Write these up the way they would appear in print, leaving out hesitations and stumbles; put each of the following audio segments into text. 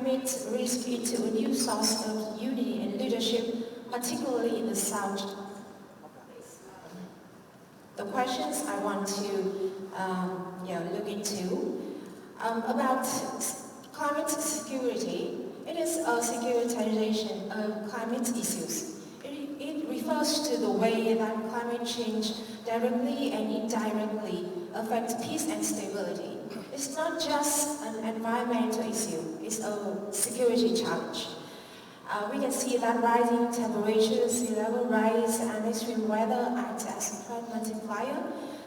climate risk into a new source of unity and leadership, particularly in the South. The questions I want to look into about climate security. It is a securitization of climate issues. It refers to the way that climate change directly and indirectly affects peace and stability. It's not just an environmental issue, it's a security challenge. We can see that rising temperatures, sea level rise, and extreme weather act as a threat multiplier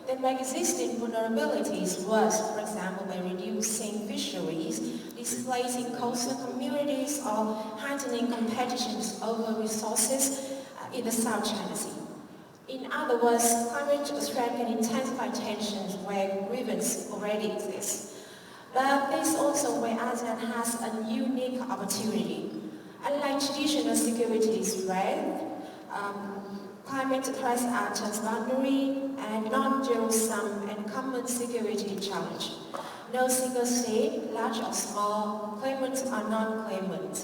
that make existing vulnerabilities worse, for example, by reducing fisheries, displacing coastal communities, or heightening competitions over resources in the South China Sea. In other words, climate threat can intensify tensions where grievance already exists. But this is also where ASEAN has a unique opportunity. Unlike traditional security threats, climate threats are transboundary and non-zero-sum and common security challenge. No single state, large or small, claimant or non-claimant,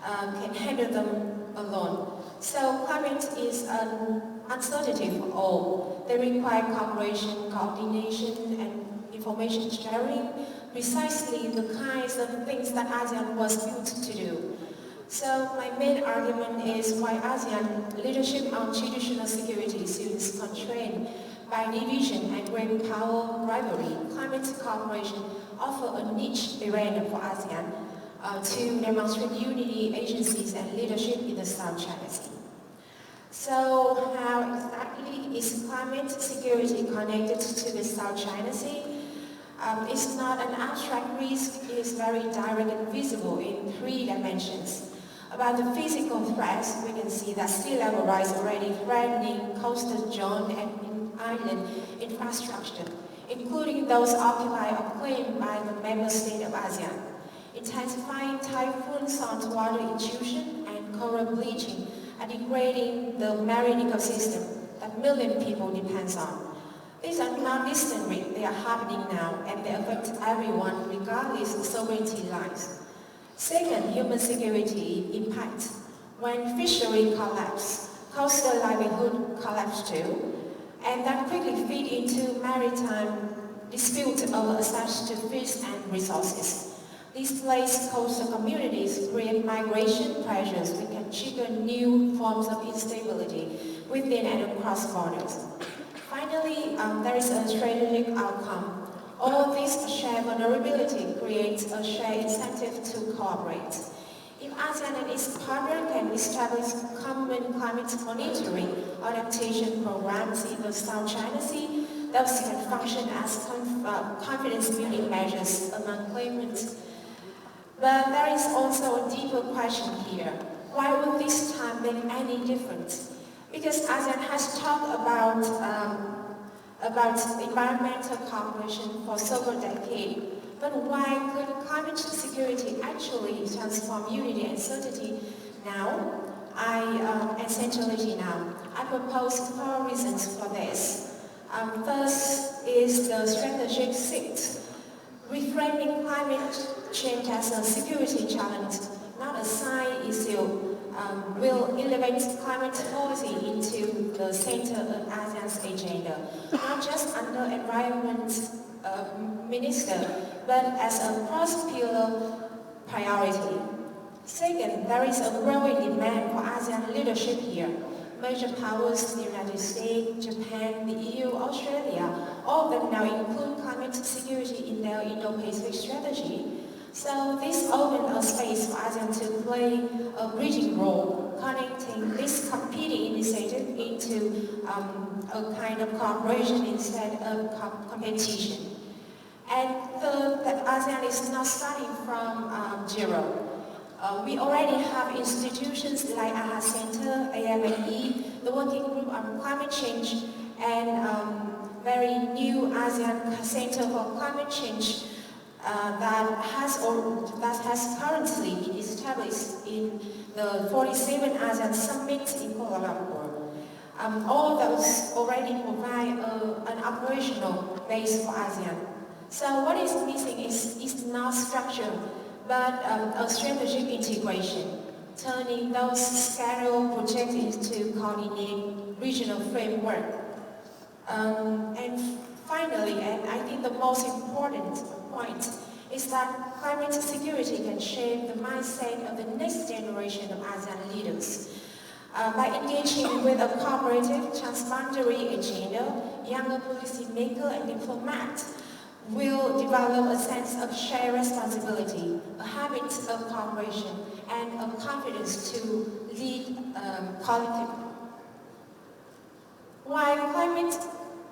can handle them alone. So climate is an uncertainty for all. They require cooperation, coordination, and information sharing, precisely the kinds of things that ASEAN was built to do. So my main argument is why ASEAN leadership on traditional security issues is constrained by division and great power rivalry. Climate cooperation offers a niche arena for ASEAN to demonstrate unity, agencies, and leadership in the South China Sea. So how exactly is climate security connected to the South China Sea? It's not an abstract risk, it is very direct and visible in 3 dimensions. About the physical threats, we can see that sea level rise already threatening coastal zone and island infrastructure, including those occupied or claimed by the member state of ASEAN. Intensifying typhoon saltwater intrusion and coral bleaching are degrading the marine ecosystem that millions of people depend on. These are not distant risks, they are happening now, and they affect everyone regardless of sovereignty lines. Second, human security impact. When fishery collapse, coastal livelihood collapse too, and that quickly feed into maritime dispute over access to fish and resources. Displaced coastal communities create migration pressures which can trigger new forms of instability within and across borders. Finally, there is a strategic outcome. All this shared vulnerability creates a shared incentive to cooperate. If ASEAN and its partners can establish common climate monitoring adaptation programs in the South China Sea, those can function as confidence-building measures among claimants. But there is also a deeper question here. Why would this time make any difference? Because ASEAN has talked about environmental cooperation for several decades. But why could climate security actually transform unity and certainty now? And centrality now? I propose 4 reasons for this. First is the strategic shift. Reframing climate change as a security challenge, not a side issue, will elevate climate policy into the center of ASEAN's agenda, not just under environment minister, but as a cross-pillar priority. Second, there is a growing demand for ASEAN leadership here. Major powers, the United States, Japan, the EU, Australia, all of them now include climate security in their Indo-Pacific strategy. So this opens a space for ASEAN to play a bridging role, connecting this competing initiative into a kind of cooperation instead of competition. And third, that ASEAN is not starting from zero. We already have institutions like AHA Center, AME, the Working Group on Climate Change, and very new ASEAN Center for Climate Change that has currently been established in the 47 ASEAN Summit in Kuala Lumpur. All those already provide an operational base for ASEAN. So what is missing is not structure, but a strategic integration, turning those scattered projects into coordinated regional framework. And finally, and I think the most important point, is that climate security can shape the mindset of the next generation of ASEAN leaders. By engaging with a cooperative, transboundary agenda, younger policymakers and diplomats will develop a sense of shared responsibility, a habit of cooperation, and a confidence to lead collectively. While climate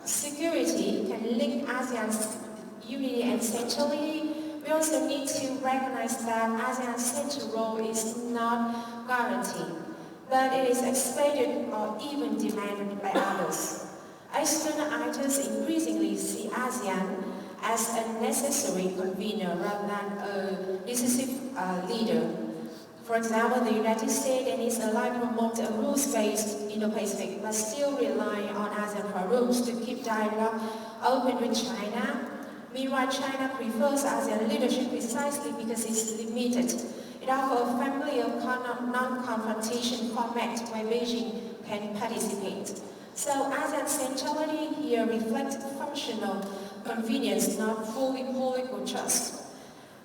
security can link ASEAN's unity and centrality, we also need to recognize that ASEAN's central role is not guaranteed, but it is expected or even demanded by others. External actors increasingly see ASEAN as a necessary convener rather than a decisive leader. For example, the United States and its allies promote a rules-based Indo-Pacific, but still rely on ASEAN forums to keep dialogue open with China. Meanwhile, China prefers ASEAN leadership precisely because it's limited. It offers a family of non-confrontation format where Beijing can participate. So ASEAN centrality here reflects functional convenience, not fully political trust.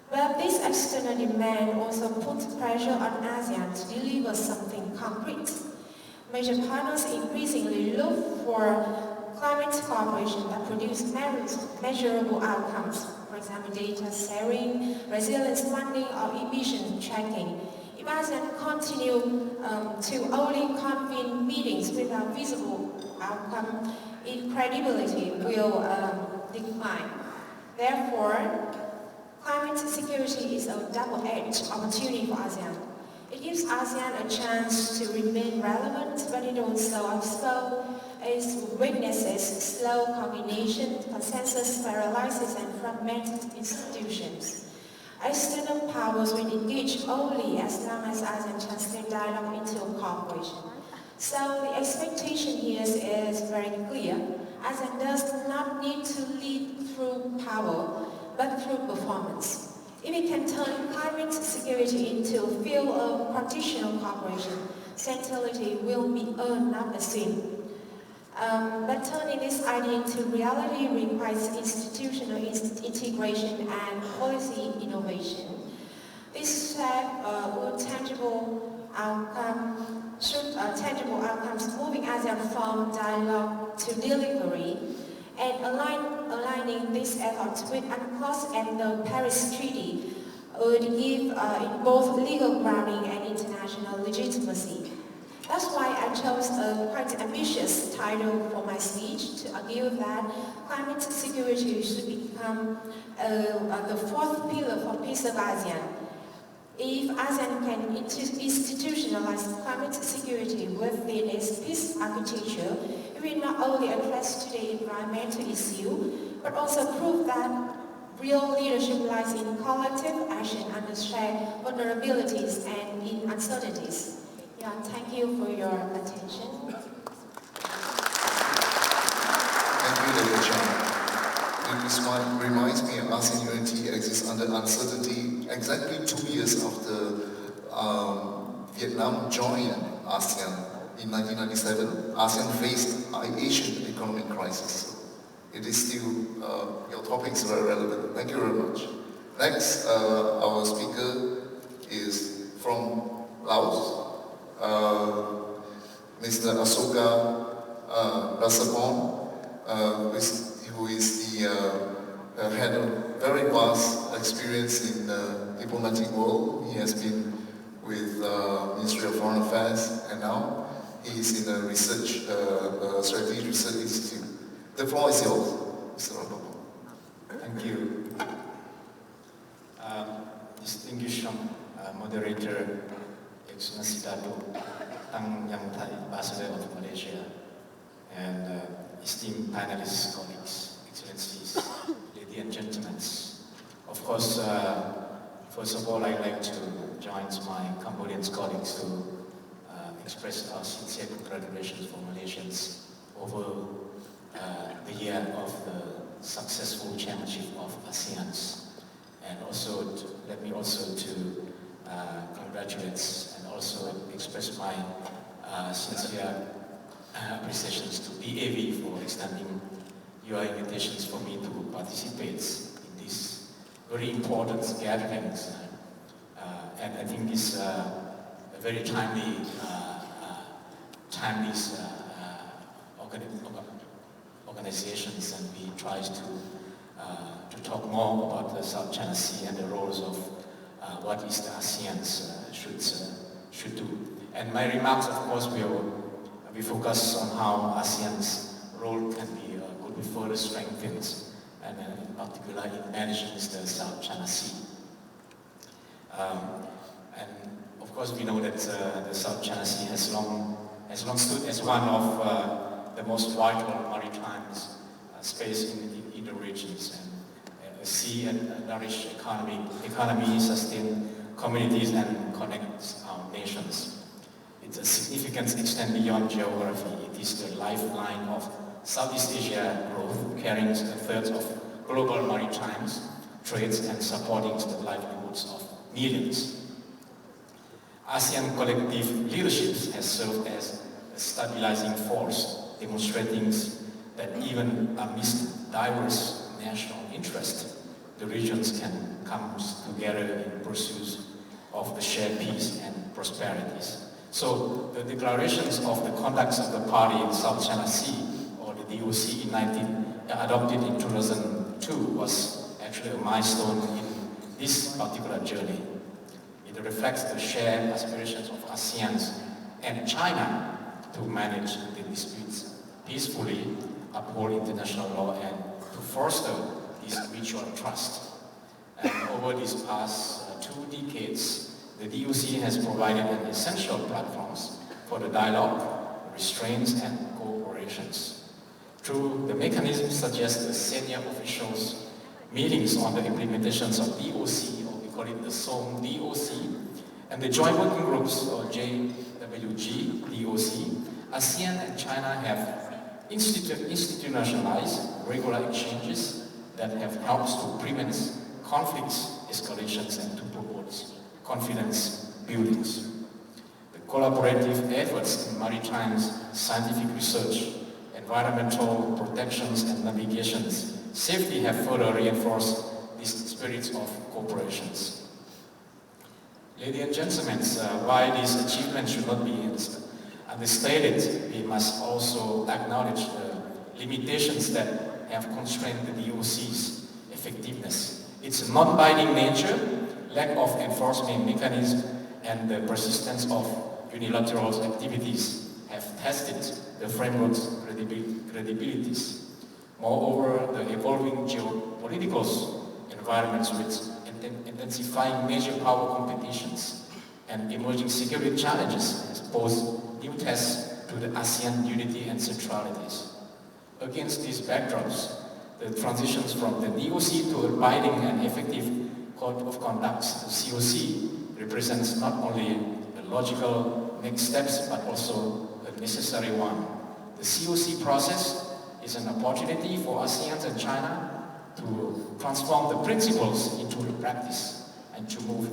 But this external demand also puts pressure on ASEAN to deliver something concrete. Major partners increasingly look for climate cooperation that produce measurable outcomes, for example, data sharing, resilience funding, or emission tracking. If ASEAN continue to only convene meetings without visible outcome, its credibility will decline. Therefore, climate security is a double-edged opportunity for ASEAN. It gives ASEAN a chance to remain relevant, but it also exposes its weaknesses, slow coordination, consensus paralysis, and fragmented institutions. External powers will engage only as long as ASEAN translates dialogue into cooperation. So the expectation here is very clear. ASEAN does not need to lead through power, but through performance. If it can turn climate security into a field of conditional cooperation, centrality will be earned, not assumed. But turning this idea into reality requires institutional integration and policy innovation. This tangible outcomes, moving ASEAN from dialogue to delivery, and aligning these efforts with UNCLOS and the Paris Treaty would give it both legal grounding and international legitimacy. That's why I chose a quite ambitious title for my speech, to argue that climate security should become the fourth pillar for peace of ASEAN. If ASEAN can institutionalize climate security within its peace architecture, it will not only address today's environmental issue, but also prove that real leadership lies in collective action under shared vulnerabilities and in uncertainties. Yeah, thank you for your attention. Thank you, Dr. Chan. This one reminds me of ASEAN unity exists under uncertainty exactly 2 years after Vietnam joined ASEAN in 1997. ASEAN faced an Asian economic crisis. It is still, your topic is very relevant. Thank you very much. Next, our speaker is from Laos. Mr. Asoka Rasapon, who is the had a very vast experience in the diplomatic world. He has been with Ministry of Foreign Affairs, and now he is in a research, strategic research institute. The floor is yours, Mr. Rasapon. Thank you. Distinguished moderator, Excellency Dato Tang Yang Thai, Ambassador of Malaysia, and esteemed panelists, colleagues, excellencies, ladies and gentlemen. Of course, first of all, I'd like to join my Cambodian colleagues to express our sincere congratulations for Malaysians over the year of the successful chairmanship of ASEAN. And also, let me also to congratulate and also express my sincere appreciations to DAV for extending your invitations for me to participate in these very important gatherings. And I think it's a very timely organizations, and we try to talk more about the South China Sea and the roles of what is the ASEAN should do. And my remarks, of course, we focus on how ASEAN's role can could be further strengthened, and in particular in managing the South China Sea. And of course, we know that the South China Sea has long stood as one of the most vital maritime space in the regions, and a sea and nourish economy, sustain communities, and connect our nations. It's a significant extent beyond geography. It is the lifeline of Southeast Asia growth, carrying a third of global maritime trades and supporting the livelihoods of millions. ASEAN collective leadership has served as a stabilizing force, demonstrating that even amidst diverse national interests, the regions can come together in pursuit of the shared peace and prosperities. So the declarations of the conduct of the party in South China Sea, or the DOC, adopted in 2002, was actually a milestone in this particular journey. It reflects the shared aspirations of ASEAN and China to manage the disputes peacefully, uphold international law, and to foster this mutual trust. And over these past 2 decades, the DOC has provided an essential platforms for the dialogue, restraints, and cooperations. Through the mechanisms such as the senior officials meetings on the implementations of DOC, or we call it the SOM DOC, and the joint working groups, or JWG DOC, ASEAN and China have institutionalized regular exchanges that have helped to prevent conflicts, escalations, and to promote confidence buildings. The collaborative efforts in maritime scientific research, environmental protections, and navigations safety have further reinforced this spirit of cooperations. Ladies and gentlemen, while these achievements should not be understated, we must also acknowledge the limitations that have constrained the DOC's effectiveness. Its non-binding nature, lack of enforcement mechanism, and the persistence of unilateral activities have tested the framework's credibilities. Moreover, the evolving geopolitical environments with intensifying major power competitions and emerging security challenges has posed new tests to the ASEAN unity and centralities. Against these backdrops, the transitions from the DOC to a binding and effective code of conduct, the COC, represents not only the logical next steps but also a necessary one. The COC process is an opportunity for ASEAN and China to transform the principles into the practice and to move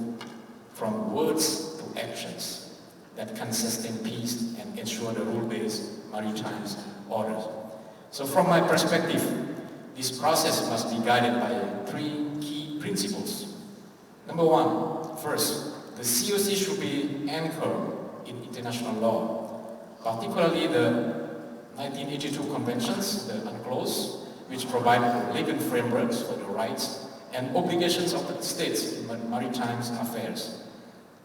from words to actions that can sustain peace and ensure the rule-based maritime order. So from my perspective, this process must be guided by 3 key principles. Number 1, first, the COC should be anchored in international law, particularly the 1982 conventions, the UNCLOS, which provide legal frameworks for the rights and obligations of the states in maritime affairs.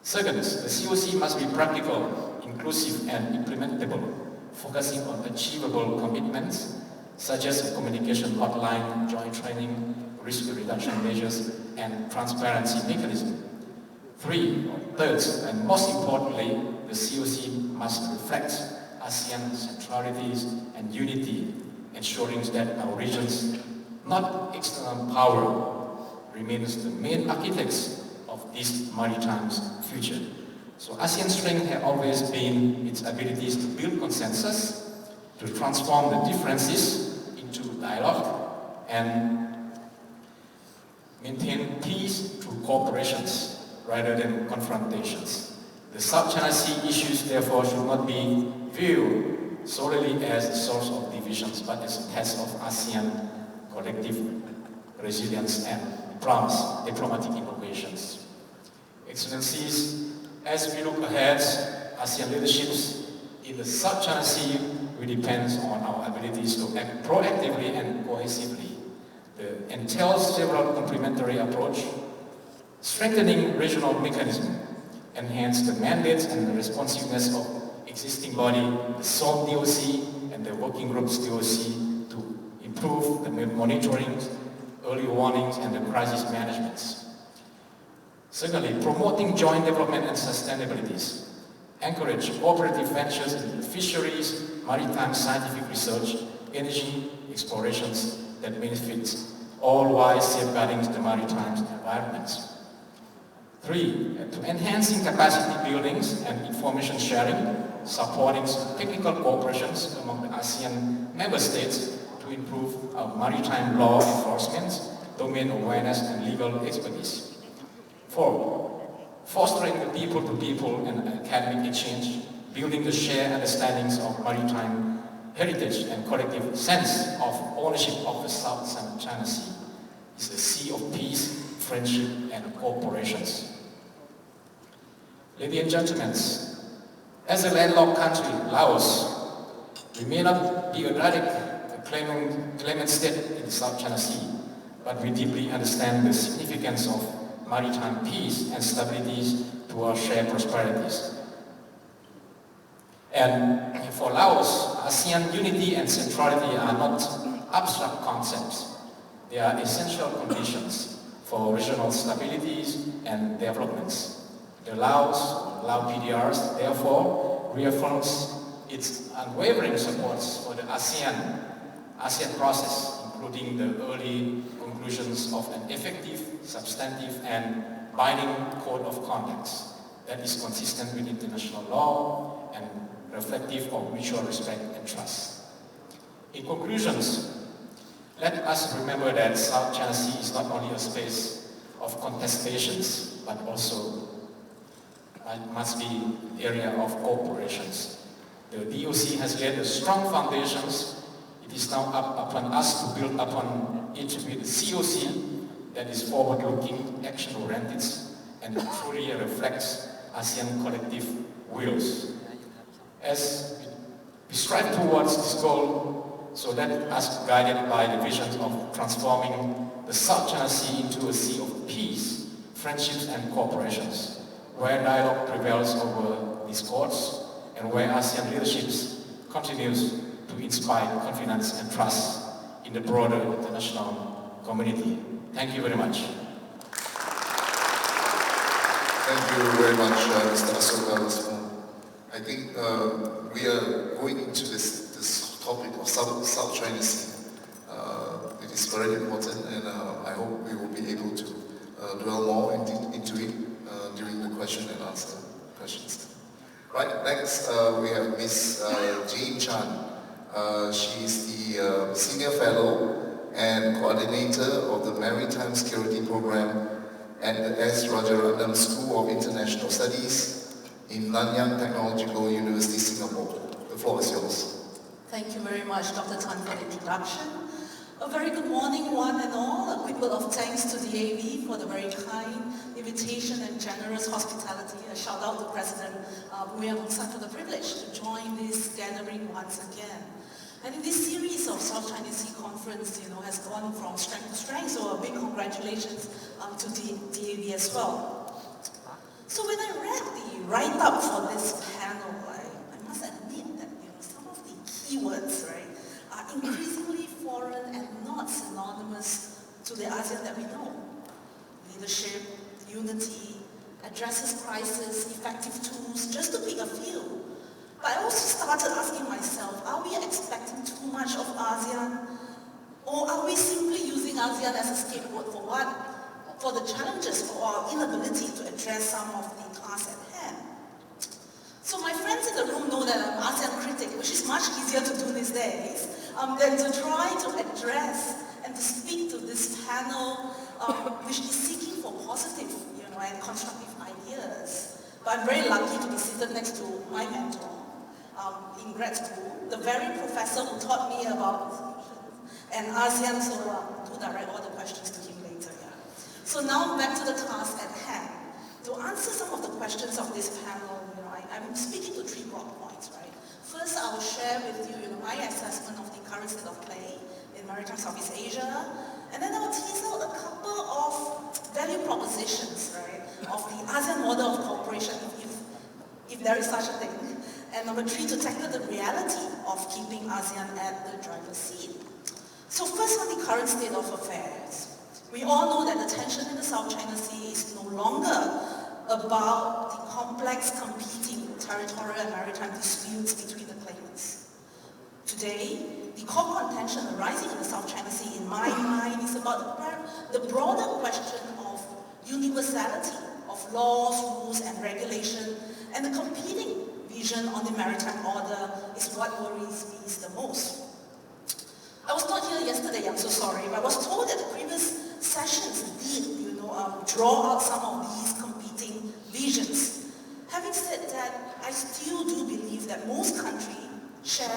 Second, the COC must be practical, inclusive, and implementable, focusing on achievable commitments such as a communication hotline, joint training, risk reduction measures, and transparency mechanism. Third, and most importantly, the COC must reflect ASEAN centralities and unity, ensuring that our regions, not external power, remains the main architects of this maritime future. So ASEAN's strength has always been its abilities to build consensus, to transform the differences into dialogue, and maintain peace through cooperations rather than confrontations. The South China Sea issues therefore should not be viewed solely as a source of divisions, but as a test of ASEAN collective resilience and diplomatic innovations. Excellencies, as we look ahead, ASEAN leaderships in the South China Sea will depend on our abilities to act proactively and cohesively. The entails several complementary approach, strengthening regional mechanism, enhance the mandates and the responsiveness of existing body, the SOLT DOC and the working groups DOC to improve the monitoring, early warnings and the crisis management. Secondly, promoting joint development and sustainability. Encourage cooperative ventures in fisheries, maritime scientific research, energy explorations that benefit all while safeguarding the maritime environment. 3. To enhancing capacity buildings and information sharing, supporting technical cooperations among the ASEAN member states to improve our maritime law enforcement, domain awareness and legal expertise. 4. Fostering the people-to-people and academic exchange, building the shared understandings of maritime heritage and collective sense of ownership of the South China Sea. It's a sea of peace, friendship, and cooperations. Ladies and gentlemen, as a landlocked country, Laos, we may not be a direct claimant state in the South China Sea, but we deeply understand the significance of maritime peace and stability to our shared prosperities. And for Laos, ASEAN unity and centrality are not abstract concepts. They are essential conditions for regional stabilities and developments. The Lao PDRs, therefore, reaffirms its unwavering support for the ASEAN process, including the early conclusions of an effective, substantive, and binding code of conduct that is consistent with international law and reflective of mutual respect and trust. In conclusions, let us remember that South China Sea is not only a space of contestations, but also must be an area of cooperations. The DOC has laid a strong foundations. It is now up upon us to build upon it with a COC that is forward-looking, action-oriented, and truly reflects ASEAN collective wills. As we strive towards this goal, so let us guided by the vision of transforming the South China Sea into a sea of peace, friendships, and cooperations, where dialogue prevails over discourse, and where ASEAN leadership continues to inspire confidence and trust in the broader international community. Thank you very much. Thank you very much, Mr. Asoka. I think we are going into this topic of South China Sea. It is very important, and I hope we will be able to dwell more into it during the question and answer questions. Right, next we have Ms. Jane Chan. She is the Senior Fellow and Coordinator of the Maritime Security Program at the S. Rajaratnam School of International Studies in Nanyang Technological University, Singapore. The floor is yours. Thank you very much, Dr. Tan, for the introduction. A very good morning, one and all. A quick word of thanks to DAV for the very kind invitation and generous hospitality. A shout out to President Buya Mungsan for the privilege to join this gathering once again. And in this series of South China Sea Conference, has gone from strength to strength, so a big congratulations to DAV as well. So when I read the write-up for this panel, I must admit that some of the keywords, are increasingly foreign and not synonymous to the ASEAN that we know. Leadership, unity, addresses crisis, effective tools, just to pick a few. But I also started asking myself, are we expecting too much of ASEAN? Or are we simply using ASEAN as a scapegoat for what? For the challenges or our inability to address some of the tasks at hand. So my friends in the room know that I'm an ASEAN critic, which is much easier to do these days than to try to address and to speak to this panel which is seeking for positive, and constructive ideas. But I'm very lucky to be seated next to my mentor in grad school, the very professor who taught me about and ASEAN, so do direct all the questions to him later. Yeah. So now back to the task at hand. To answer some of the questions of this panel, I'm speaking to 3 broad points, right? First, I will share with you, my assessment of the current state of play in maritime Southeast Asia, and then I will tease out a couple of value propositions, right, of the ASEAN model of cooperation, if there is such a thing. And number 3, to tackle the reality of keeping ASEAN at the driver's seat. So first, on the current state of affairs. We all know that the tension in the South China Sea is no longer about the complex competing territorial and maritime disputes between the claimants. Today, the core contention arising in the South China Sea, in my mind, is about the broader question of universality of laws, rules, and regulation, and the competing vision on the maritime order is what worries me the most. I was not here yesterday, I'm so sorry, but I was told that the previous sessions did, draw out some of these competing visions. Having said that, I still do believe that most countries share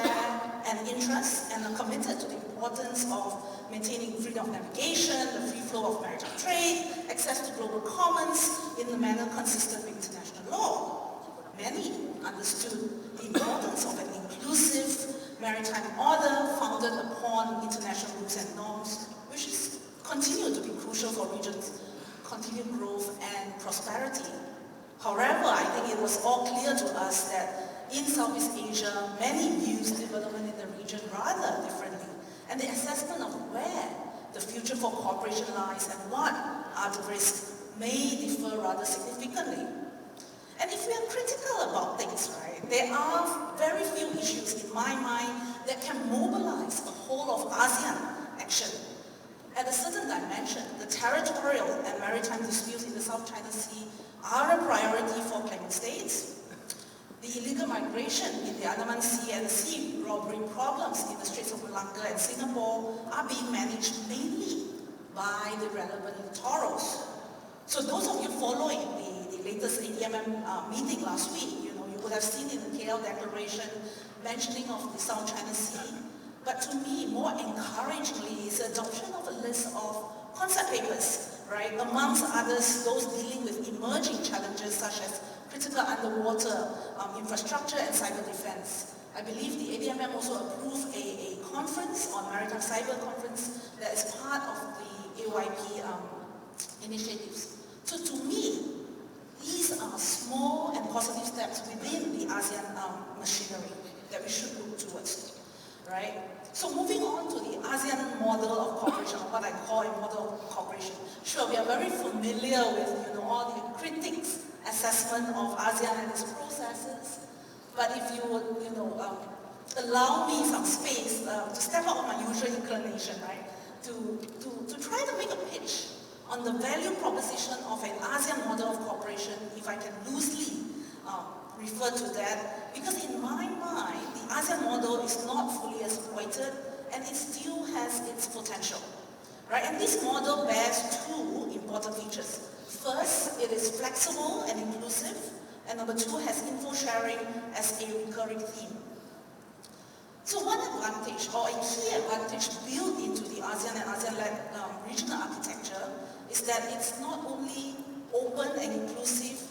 an interest and are committed to the importance of maintaining freedom of navigation, the free flow of maritime trade, access to global commons in a manner consistent with international law. Many understood the importance of an inclusive maritime order founded upon international rules and norms, which is continue to be crucial for regions' continued growth and prosperity. However, I think it was all clear to us that in Southeast Asia, many views development in the region rather differently, and the assessment of where the future for cooperation lies and what are the risks may differ rather significantly. And if we are critical about things, right, there are very few issues in my mind that can mobilize the whole of ASEAN action. At a certain dimension, the territorial and maritime disputes in the South China Sea are a priority for claimant states. The illegal migration in the Andaman Sea and the sea robbery problems in the Straits of Malacca and Singapore are being managed mainly by the relevant littorals. So those of you following the latest ADMM meeting last week, you would have seen in the KL Declaration mentioning of the South China Sea. But to me, more encouragingly, is the adoption of a list of concept papers, right? Amongst others, those dealing with emerging challenges such as critical underwater infrastructure and cyber defense. I believe the ADMM also approved a conference on maritime cyber conference that is part of the AYP initiatives. So to me, these are small and positive steps within the ASEAN machinery that we should look towards, right? So moving on to the ASEAN model of cooperation, or what I call a model of cooperation. Sure, we are very familiar with all the critics' assessment of ASEAN and its processes, but if you would allow me some space to step out of my usual inclination, right, to try to make a pitch on the value proposition of an ASEAN model of cooperation, if I can loosely refer to that, because in my mind, the ASEAN model is not fully exploited and it still has its potential, right? And this model bears 2 important features. First, it is flexible and inclusive, and number 2, has info sharing as a recurring theme. So one advantage, or a key advantage built into the ASEAN and ASEAN-led regional architecture is that it's not only open and inclusive,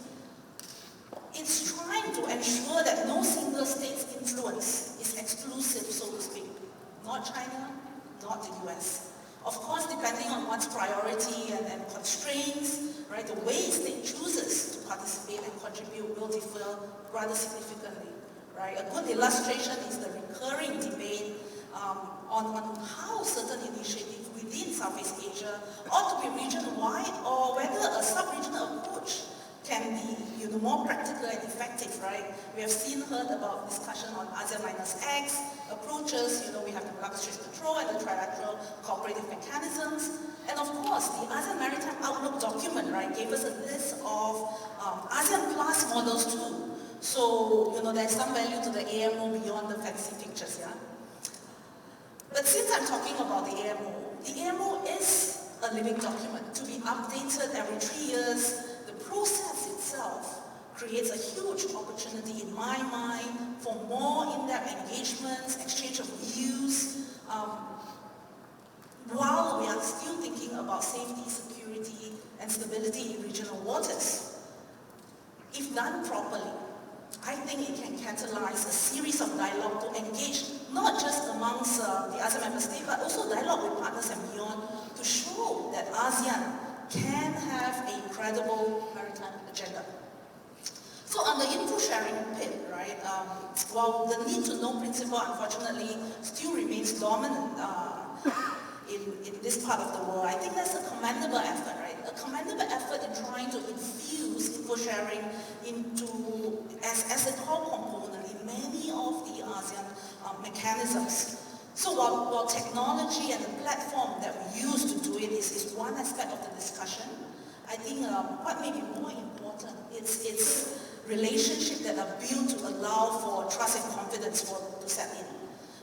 it's trying to ensure that no single state's influence is exclusive, so to speak. Not China, not the US. Of course, depending on one's priority and constraints, right, the way a state chooses to participate and contribute will differ rather significantly, right? A good illustration is the recurring debate on how certain initiatives within Southeast Asia ought to be region-wide or whether a sub-regional approach can be more practical and effective, right? We have heard about discussion on ASEAN minus X approaches. We have the Malacca Straits Control and the trilateral cooperative mechanisms. And of course, the ASEAN Maritime Outlook document, right, gave us a list of ASEAN Plus models too. So, there's some value to the AMO beyond the fancy pictures, yeah? But since I'm talking about the AMO is a living document to be updated every 3 years. The process itself creates a huge opportunity in my mind for more in-depth engagements, exchange of views, while we are still thinking about safety, security, and stability in regional waters. If done properly, I think it can catalyze a series of dialogue to engage not just amongst the ASEAN member states, but also dialogue with partners and beyond to show that ASEAN can have a credible maritime agenda. So on the info sharing bit, right, while the need to know principle unfortunately still remains dominant in this part of the world, I think that's a commendable effort, right? A commendable effort in trying to infuse info sharing as a core component in many of the ASEAN mechanisms. So while technology and the platform that we use to do it is one aspect of the discussion, I think what may be more important is relationships that are built to allow for trust and confidence to set in.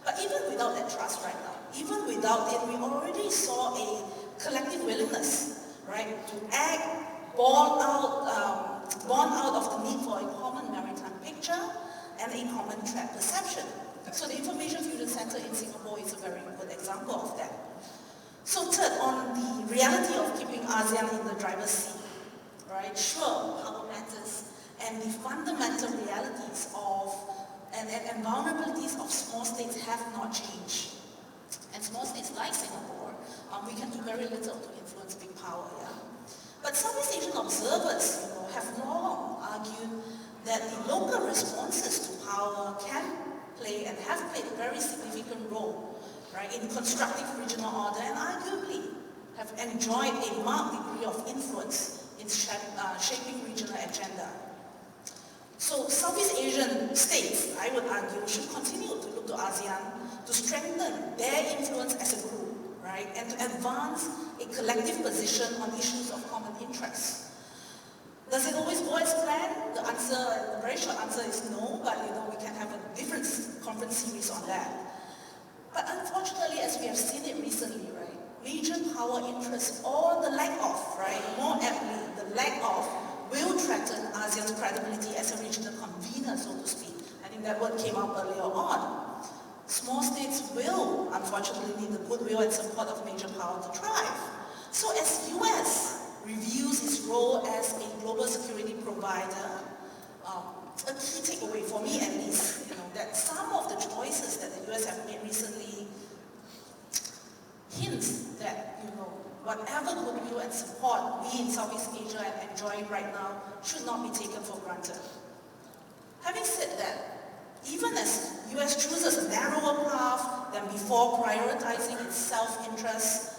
But even without that trust right now, even without it, we already saw a collective willingness, right, to act born out of the need for a common maritime picture and a common threat perception. So the Information Fusion Center in Singapore is a very good example of that. So third, on the reality of keeping ASEAN in the driver's seat, right? Sure, power matters, and the fundamental realities and vulnerabilities of small states have not changed. And small states like Singapore, we can do very little to influence big power, yeah? But Southeast Asian observers, have long argued that the local responses to power can play and have played a very significant role, right, in constructive regional order and arguably have enjoyed a marked degree of influence in shaping regional agenda. So Southeast Asian states, I would argue, should continue to look to ASEAN to strengthen their influence as a group, right, and to advance a collective position on issues of common interest. Does it always go as planned? The very short answer is no, but we can have a different conference series on that. But unfortunately, as we have seen it recently, right, region power interests or the lack of, right, more aptly, the lack of will threaten ASEAN's credibility as a regional convener, so to speak. I think that word came up earlier on. Small states will, unfortunately, need the goodwill and support of major power to thrive. So as US reviews its role as a global security provider, a key takeaway for me at least, that some of the choices that the US have made recently hints that, whatever goodwill and support we in Southeast Asia are enjoying right now should not be taken for granted. Having said that, even as US chooses a narrower path than before prioritizing its self-interest,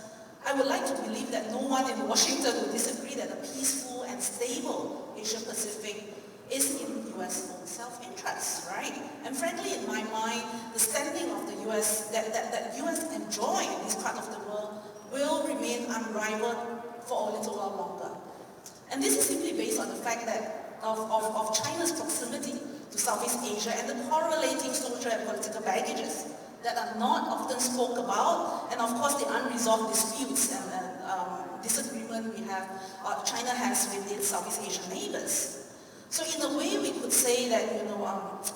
I would like to believe that no one in Washington would disagree that a peaceful and stable Asia-Pacific is in US own self-interest, right? And frankly, in my mind, the standing of the US, that US enjoy in this part of the world will remain unrivaled for a little while longer. And this is simply based on the fact that of China's proximity to Southeast Asia and the correlating social and political baggages that are not often spoke about, and of course the unresolved disputes and disagreement China has with its Southeast Asian neighbors. So in a way we could say that,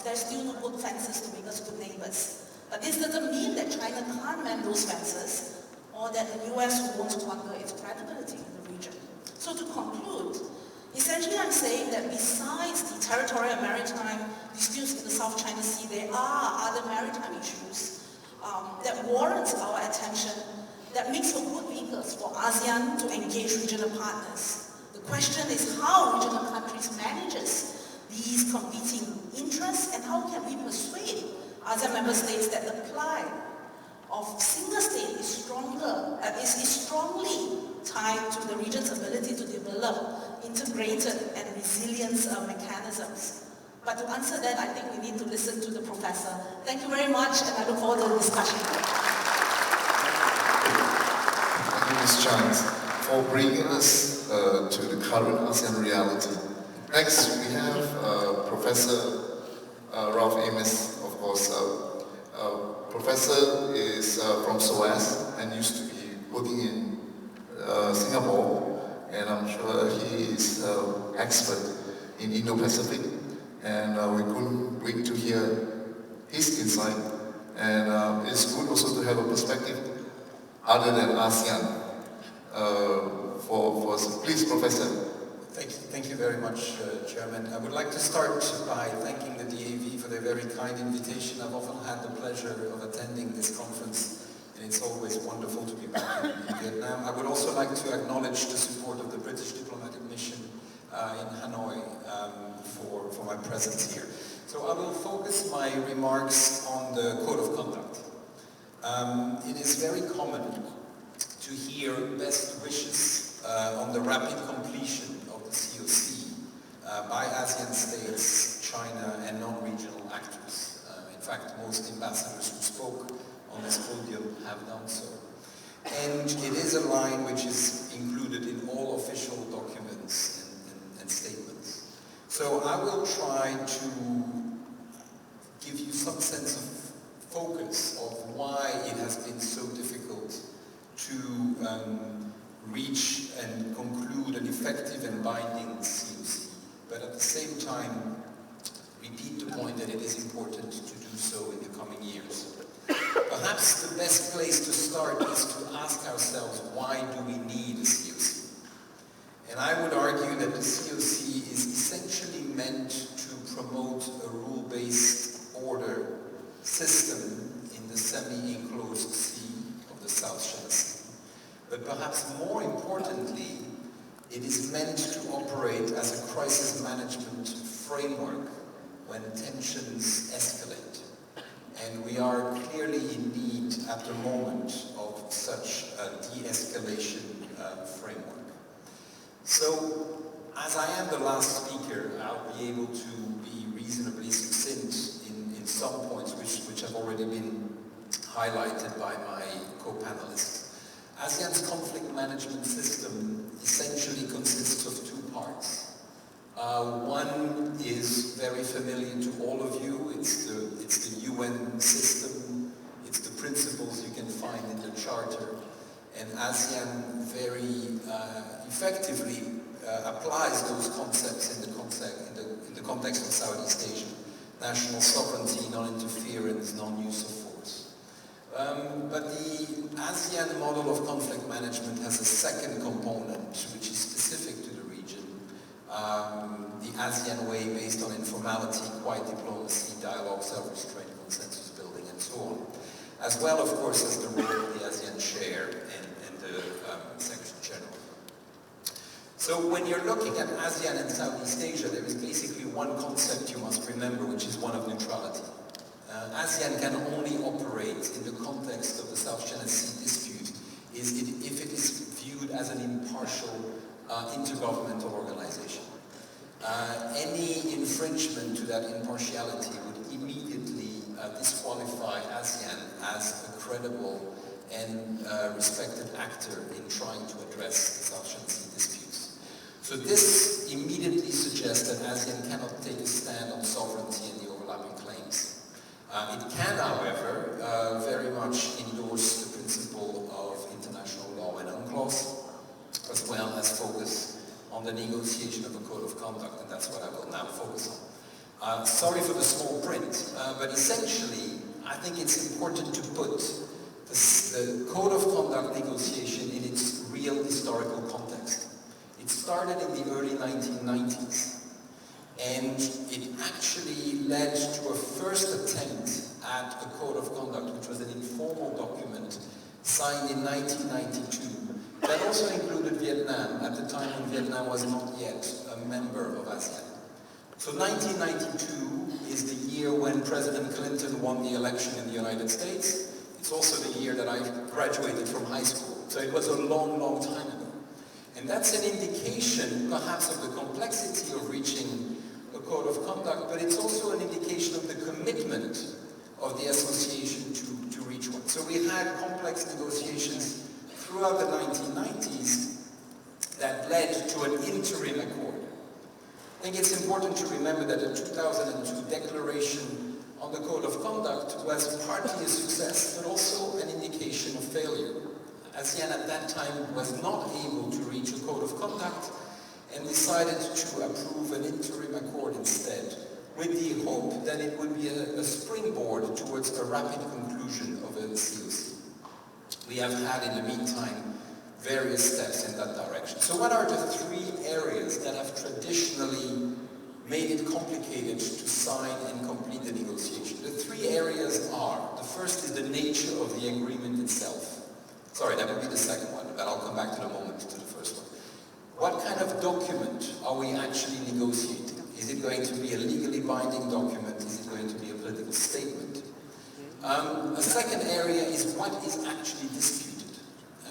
there's still no good fences to make us good neighbors. But this doesn't mean that China can't mend those fences, or that the US won't squander its credibility in the region. So to conclude, essentially I'm saying that besides the territorial and maritime disputes in the South China Sea, there are other maritime issues that warrants our attention, that makes for good vehicles for ASEAN to engage regional partners. The question is how regional countries manages these competing interests, and how can we persuade ASEAN member states that the plight of single state is strongly tied to the region's ability to develop integrated and resilient mechanisms. But to answer that, I think we need to listen to the professor. Thank you very much, and I look forward to the discussion. Thank you, Ms. Chant, for bringing us to the current ASEAN reality. Next, we have Professor Ralph Amos, of course. Professor is from SOAS and used to be working in Singapore, and I'm sure he is expert in Indo-Pacific, and we couldn't wait to hear his insight. And it's good also to have a perspective other than ASEAN. Please, Professor. Thank you very much, Chairman. I would like to start by thanking the DAV for their very kind invitation. I've often had the pleasure of attending this conference, and it's always wonderful to be back in Vietnam. I would also like to acknowledge the support of the British diplomatic mission in Hanoi for my presence here. So I will focus my remarks on the Code of Conduct. It is very common to hear best wishes on the rapid completion of the COC by ASEAN states, China, and non-regional actors. In fact, most ambassadors who spoke on this podium have done so. And it is a line which is included in all official documents and statements. So I will try to give you some sense of focus of why it has been so difficult to reach and conclude an effective and binding COC, but at the same time repeat the point that it is important to do so in the coming years. Perhaps the best place to start is to ask ourselves, why do we need a COC? And I would argue that the COC is essentially meant to promote a rule-based order system in the semi-enclosed sea of the South China Sea. But perhaps more importantly, it is meant to operate as a crisis management framework when tensions escalate. And we are clearly in need at the moment of such a de-escalation framework. So, as I am the last speaker, I'll be able to be reasonably succinct in some points which have already been highlighted by my co-panelists. ASEAN's conflict management system essentially consists of two parts. One is very familiar to all of you. It's the UN system. It's the principles you can find in the Charter. And ASEAN very effectively applies those concepts in the context of Southeast Asia. National sovereignty, non-interference, non-use of force. But the ASEAN model of conflict management has a second component, which is specific to the region. The ASEAN way based on informality, quiet diplomacy, dialogue, self-restraint, consensus building, and so on. As well, of course, as the role of the ASEAN chair and the Secretary General. So when you're looking at ASEAN and Southeast Asia, there is basically one concept you must remember, which is one of neutrality. ASEAN can only operate in the context of the South China Sea dispute if it is viewed as an impartial intergovernmental organization. Any infringement to that impartiality would immediately disqualify ASEAN as a credible and respected actor in trying to address the South China Sea disputes. So this immediately suggests that ASEAN cannot take a stand on sovereignty and the overlapping claims. It can, however, very much endorse the principle of international law and UNCLOS, as well as focus on the negotiation of a code of conduct, and that's what I will now focus on. Sorry for the small print, but essentially, I think it's important to put the code of conduct negotiation in its real historical context. It started in the early 1990s. And it actually led to a first attempt at a code of conduct, which was an informal document signed in 1992 that also included Vietnam at the time when Vietnam was not yet a member of ASEAN. So 1992 is the year when President Clinton won the election in the United States. It's also the year that I graduated from high school. So it was a long, long time ago. And that's an indication, perhaps, of the complexity of reaching a code of conduct, but it's also an indication of the commitment of the association to reach one. So we had complex negotiations throughout the 1990s that led to an interim accord. I think it's important to remember that the 2002 declaration on the code of conduct was partly a success, but also an indication of failure. ASEAN at that time was not able to reach a code of conduct and decided to approve an interim accord instead, with the hope that it would be a springboard towards a rapid conclusion of a COC. We have had in the meantime various steps in that direction. So what are the three areas that have traditionally made it complicated to sign and complete the negotiation? The three areas are, the first is the nature of the agreement itself. Sorry, that would be the second one, but I'll come back to the moment to the first one. What kind of document are we actually negotiating? Is it going to be a legally binding document? Is it going to be a political statement? A second area is what is actually disputed.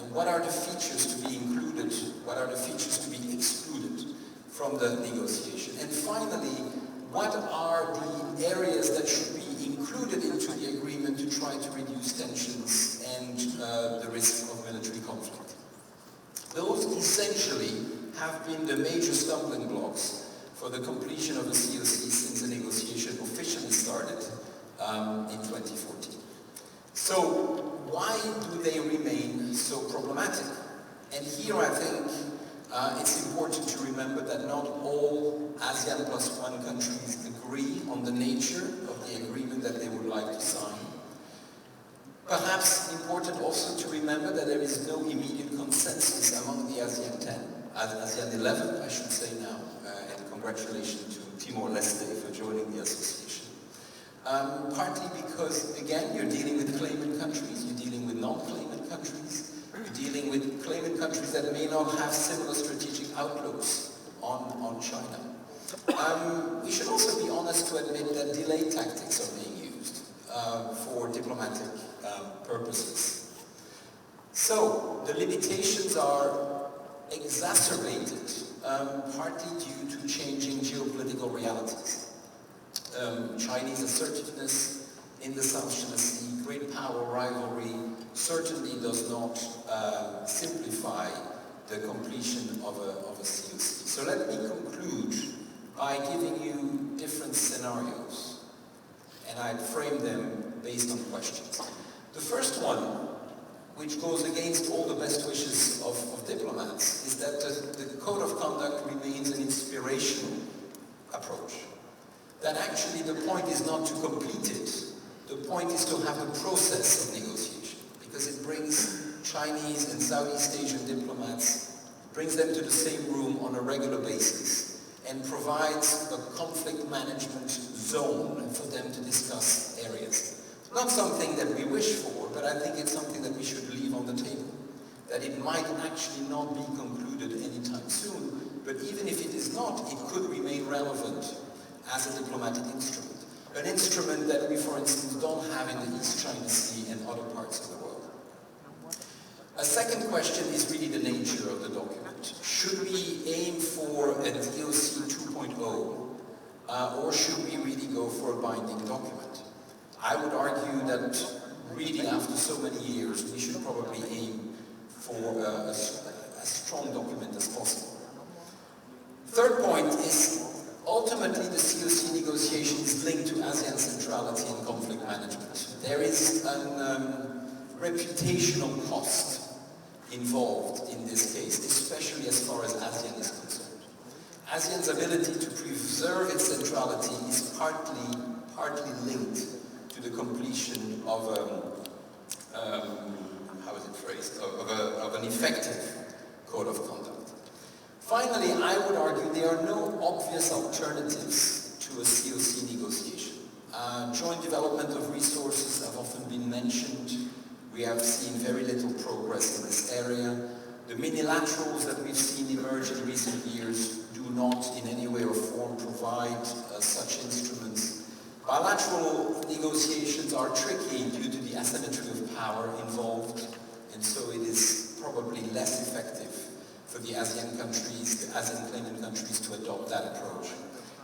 And what are the features to be included? What are the features to be excluded from the negotiation? And finally, what are the areas that should be included into the agreement to try to reduce tensions and the risk of military conflict? Those essentially have been the major stumbling blocks for the completion of the COC since the negotiation officially started in 2014. So why do they remain so problematic? And here I think it's important to remember that not all ASEAN plus one countries agree on the nature of the agreement that they would like to sign. Perhaps important also to remember that there is no immediate consensus among the ASEAN 10, ASEAN 11 I should say now, and congratulations to Timor-Leste for joining the association. Partly because, again, you're dealing with claimant countries, you're dealing with non-claimant countries, you're dealing with claimant countries that may not have similar strategic outlooks on China. We should also be honest to admit that delay tactics are being used for diplomatic purposes. So, the limitations are exacerbated partly due to changing geopolitical realities. Chinese assertiveness in the South China Sea, great power rivalry, certainly does not simplify the completion of a COC. So let me conclude by giving you different scenarios, and I'd frame them based on questions. The first one, which goes against all the best wishes of diplomats, is that the code of conduct remains an inspirational approach. That actually the point is not to complete it, the point is to have a process of negotiation, because it brings Chinese and Southeast Asian diplomats, brings them to the same room on a regular basis, and provides a conflict management zone for them to discuss areas. Not something that we wish for, but I think it's something that we should leave on the table. That it might actually not be concluded anytime soon, but even if it is not, it could remain relevant as a diplomatic instrument. An instrument that we, for instance, don't have in the East China Sea and other parts of the world. A second question is really the nature of the document. Should we aim for a DOC 2.0, or should we really go for a binding document? I would argue that really after so many years, we should probably aim for a strong document as possible. Third point is, ultimately the COC negotiation is linked to ASEAN centrality in conflict management. There is a reputational cost involved in this case, especially as far as ASEAN is concerned. ASEAN's ability to preserve its centrality is partly linked to the completion of of an effective code of conduct. Finally, I would argue there are no obvious alternatives to a COC negotiation. Joint development of resources have often been mentioned. We have seen very little progress in this area. The minilaterals that we've seen emerge in recent years do not in any way or form provide such instruments. Bilateral negotiations are tricky due to the asymmetry of power involved, and so it is probably less effective for the ASEAN countries, the ASEAN claimant countries, to adopt that approach.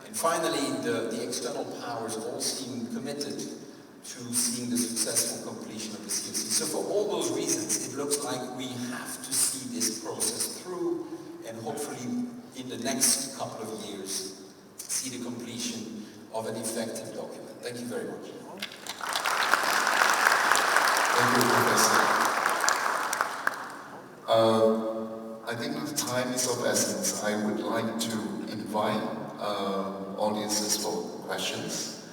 And finally, the external powers all seem committed to seeing the successful completion of the COC. So for all those reasons, it looks like we have to see this process through, and hopefully in the next couple of years, see the completion of an effective document. Thank you very much. Thank you, Professor. is of essence, I would like to invite audiences for questions.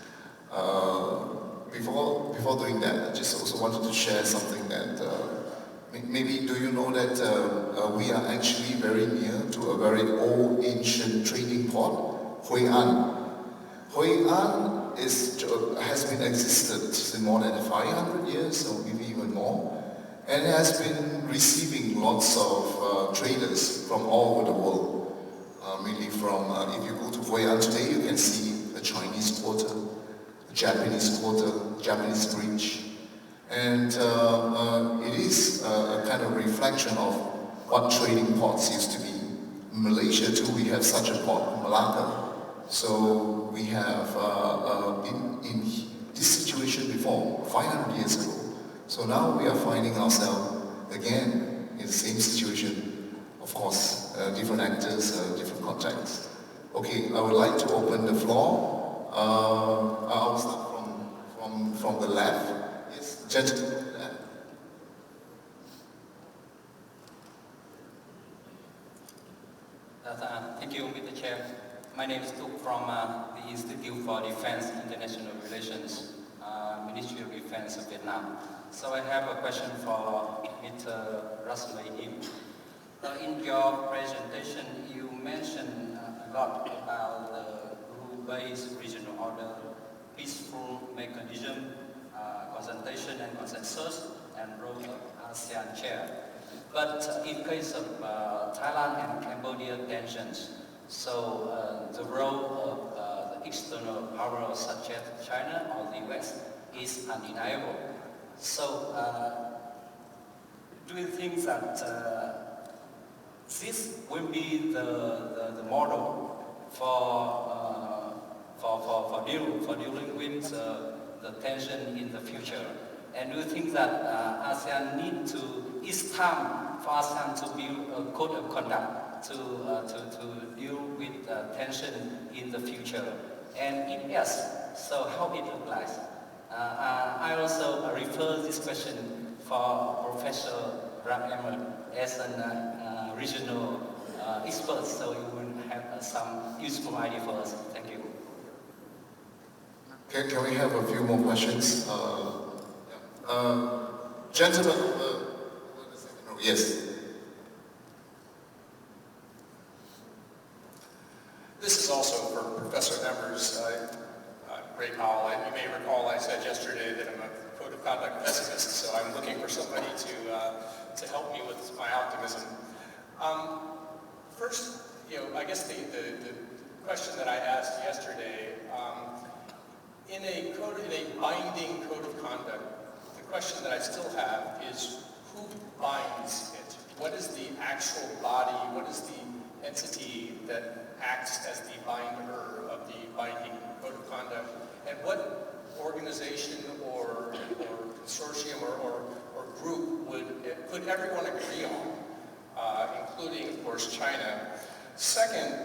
Before doing that, I just also wanted to share something that maybe do you know that we are actually very near to a very old ancient trading port, Hoi An. Hoi An has been existed in more than 500 years, or maybe even more, and has been receiving lots of traders from all over the world. Mainly from, if you go to Hoi An today, you can see a Chinese quarter, a Japanese quarter, Japanese bridge. And it is a kind of reflection of what trading ports used to be. In Malaysia too, we have such a port, Malacca. So we have been in this situation before, 500 years ago. So now we are finding ourselves again in the same situation. Of course, different actors, different contexts. Okay, I would like to open the floor. I'll start from the left. Yes, gentlemen. Thank you, Mr. Chair. My name is Tuk from the Institute for Defense International Relations, Ministry of Defense of Vietnam. So I have a question for Mr. Russell Im. In your presentation, you mentioned a lot about the rule-based regional order, peaceful mechanism, consultation and consensus, and role of ASEAN chair. But in case of Thailand and Cambodia tensions, so the role of the external powers such as China or the US is undeniable. So do you think that this will be the model for dealing with the tension in the future? And do you think that it's time for ASEAN to build a code of conduct to deal with tension in the future? And if yes, so how it applies? I also refer this question for Professor Ram Emmer as a regional expert, so you will have some useful idea for us. Thank you. Can we have a few more questions? Gentlemen, yes. This is also for Professor Emmers. Ray Powell, and you may recall I said yesterday that I'm a code of conduct pessimist, so I'm looking for somebody to help me with my optimism. First, I guess the question that I asked yesterday, in a binding code of conduct, the question that I still have is who binds it? What is the actual body? What is the entity that acts as the binder of the binding code of conduct? And what organization or consortium or group could everyone agree on, including, of course, China? Second,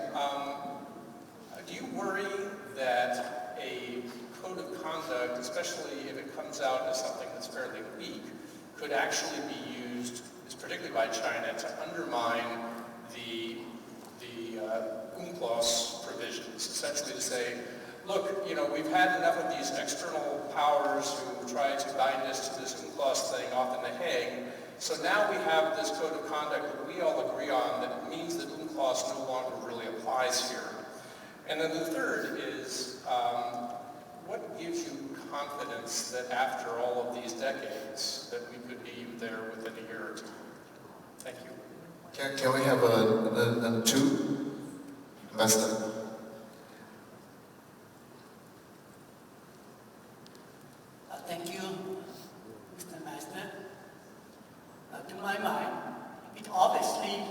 do you worry that a code of conduct, especially if it comes out as something that's fairly weak, could actually be used, particularly by China, to undermine the UNCLOS provisions, essentially to say, look, we've had enough of these external powers who try to bind us to this UNCLOS thing off in The Hague, so now we have this code of conduct that we all agree on that it means that UNCLOS no longer really applies here. And then the third is, what gives you confidence that after all of these decades that we could be there within a year or two? Thank you. Can we have a two? Lester. Thank you, Mr. Master. To my mind, it obviously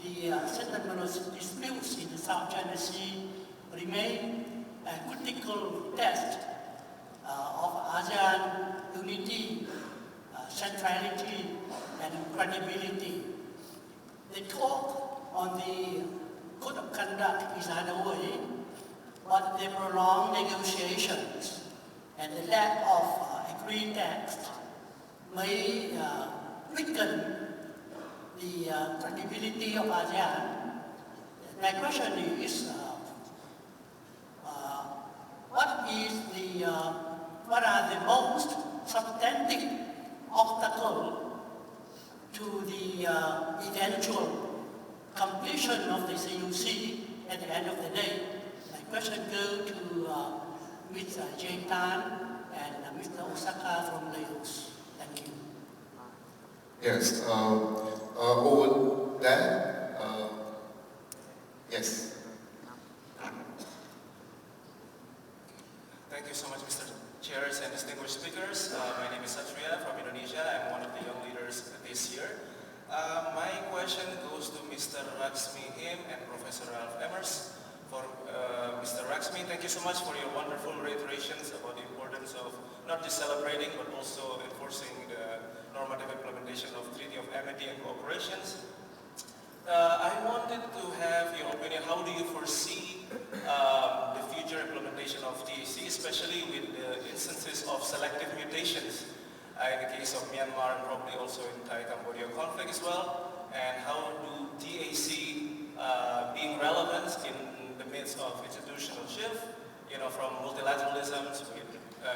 the settlement of disputes in the South China Sea remain a critical test of ASEAN unity, centrality, and credibility. The talk on the code of conduct is underway, but the prolonged negotiations and the lack of agreed text may weaken the credibility of ASEAN My question is, what are the most substantive obstacle to the eventual completion of the CUC at the end of the day? My question goes to Mr. Jay Tan and Mr. Osaka from Laos. Thank you. Yes. Over there. Yes. Thank you so much, Mr. Chairs and distinguished speakers. My name is Satria from Indonesia. I'm one of the young leaders this year. My question goes to Mr. Laxmi Him and Professor Ralph Emmers. For Mr. Laxmi, thank you so much for your wonderful reiterations about the importance of not just celebrating but also enforcing the normative implementation of Treaty of Amity and Cooperations. I wanted to have your opinion. How do you foresee the future implementation of TAC, especially with the instances of selective mutations in the case of Myanmar and probably also in Thai-Cambodia conflict as well? And how do TAC being relevant in the midst of institutional shift, from multilateralism to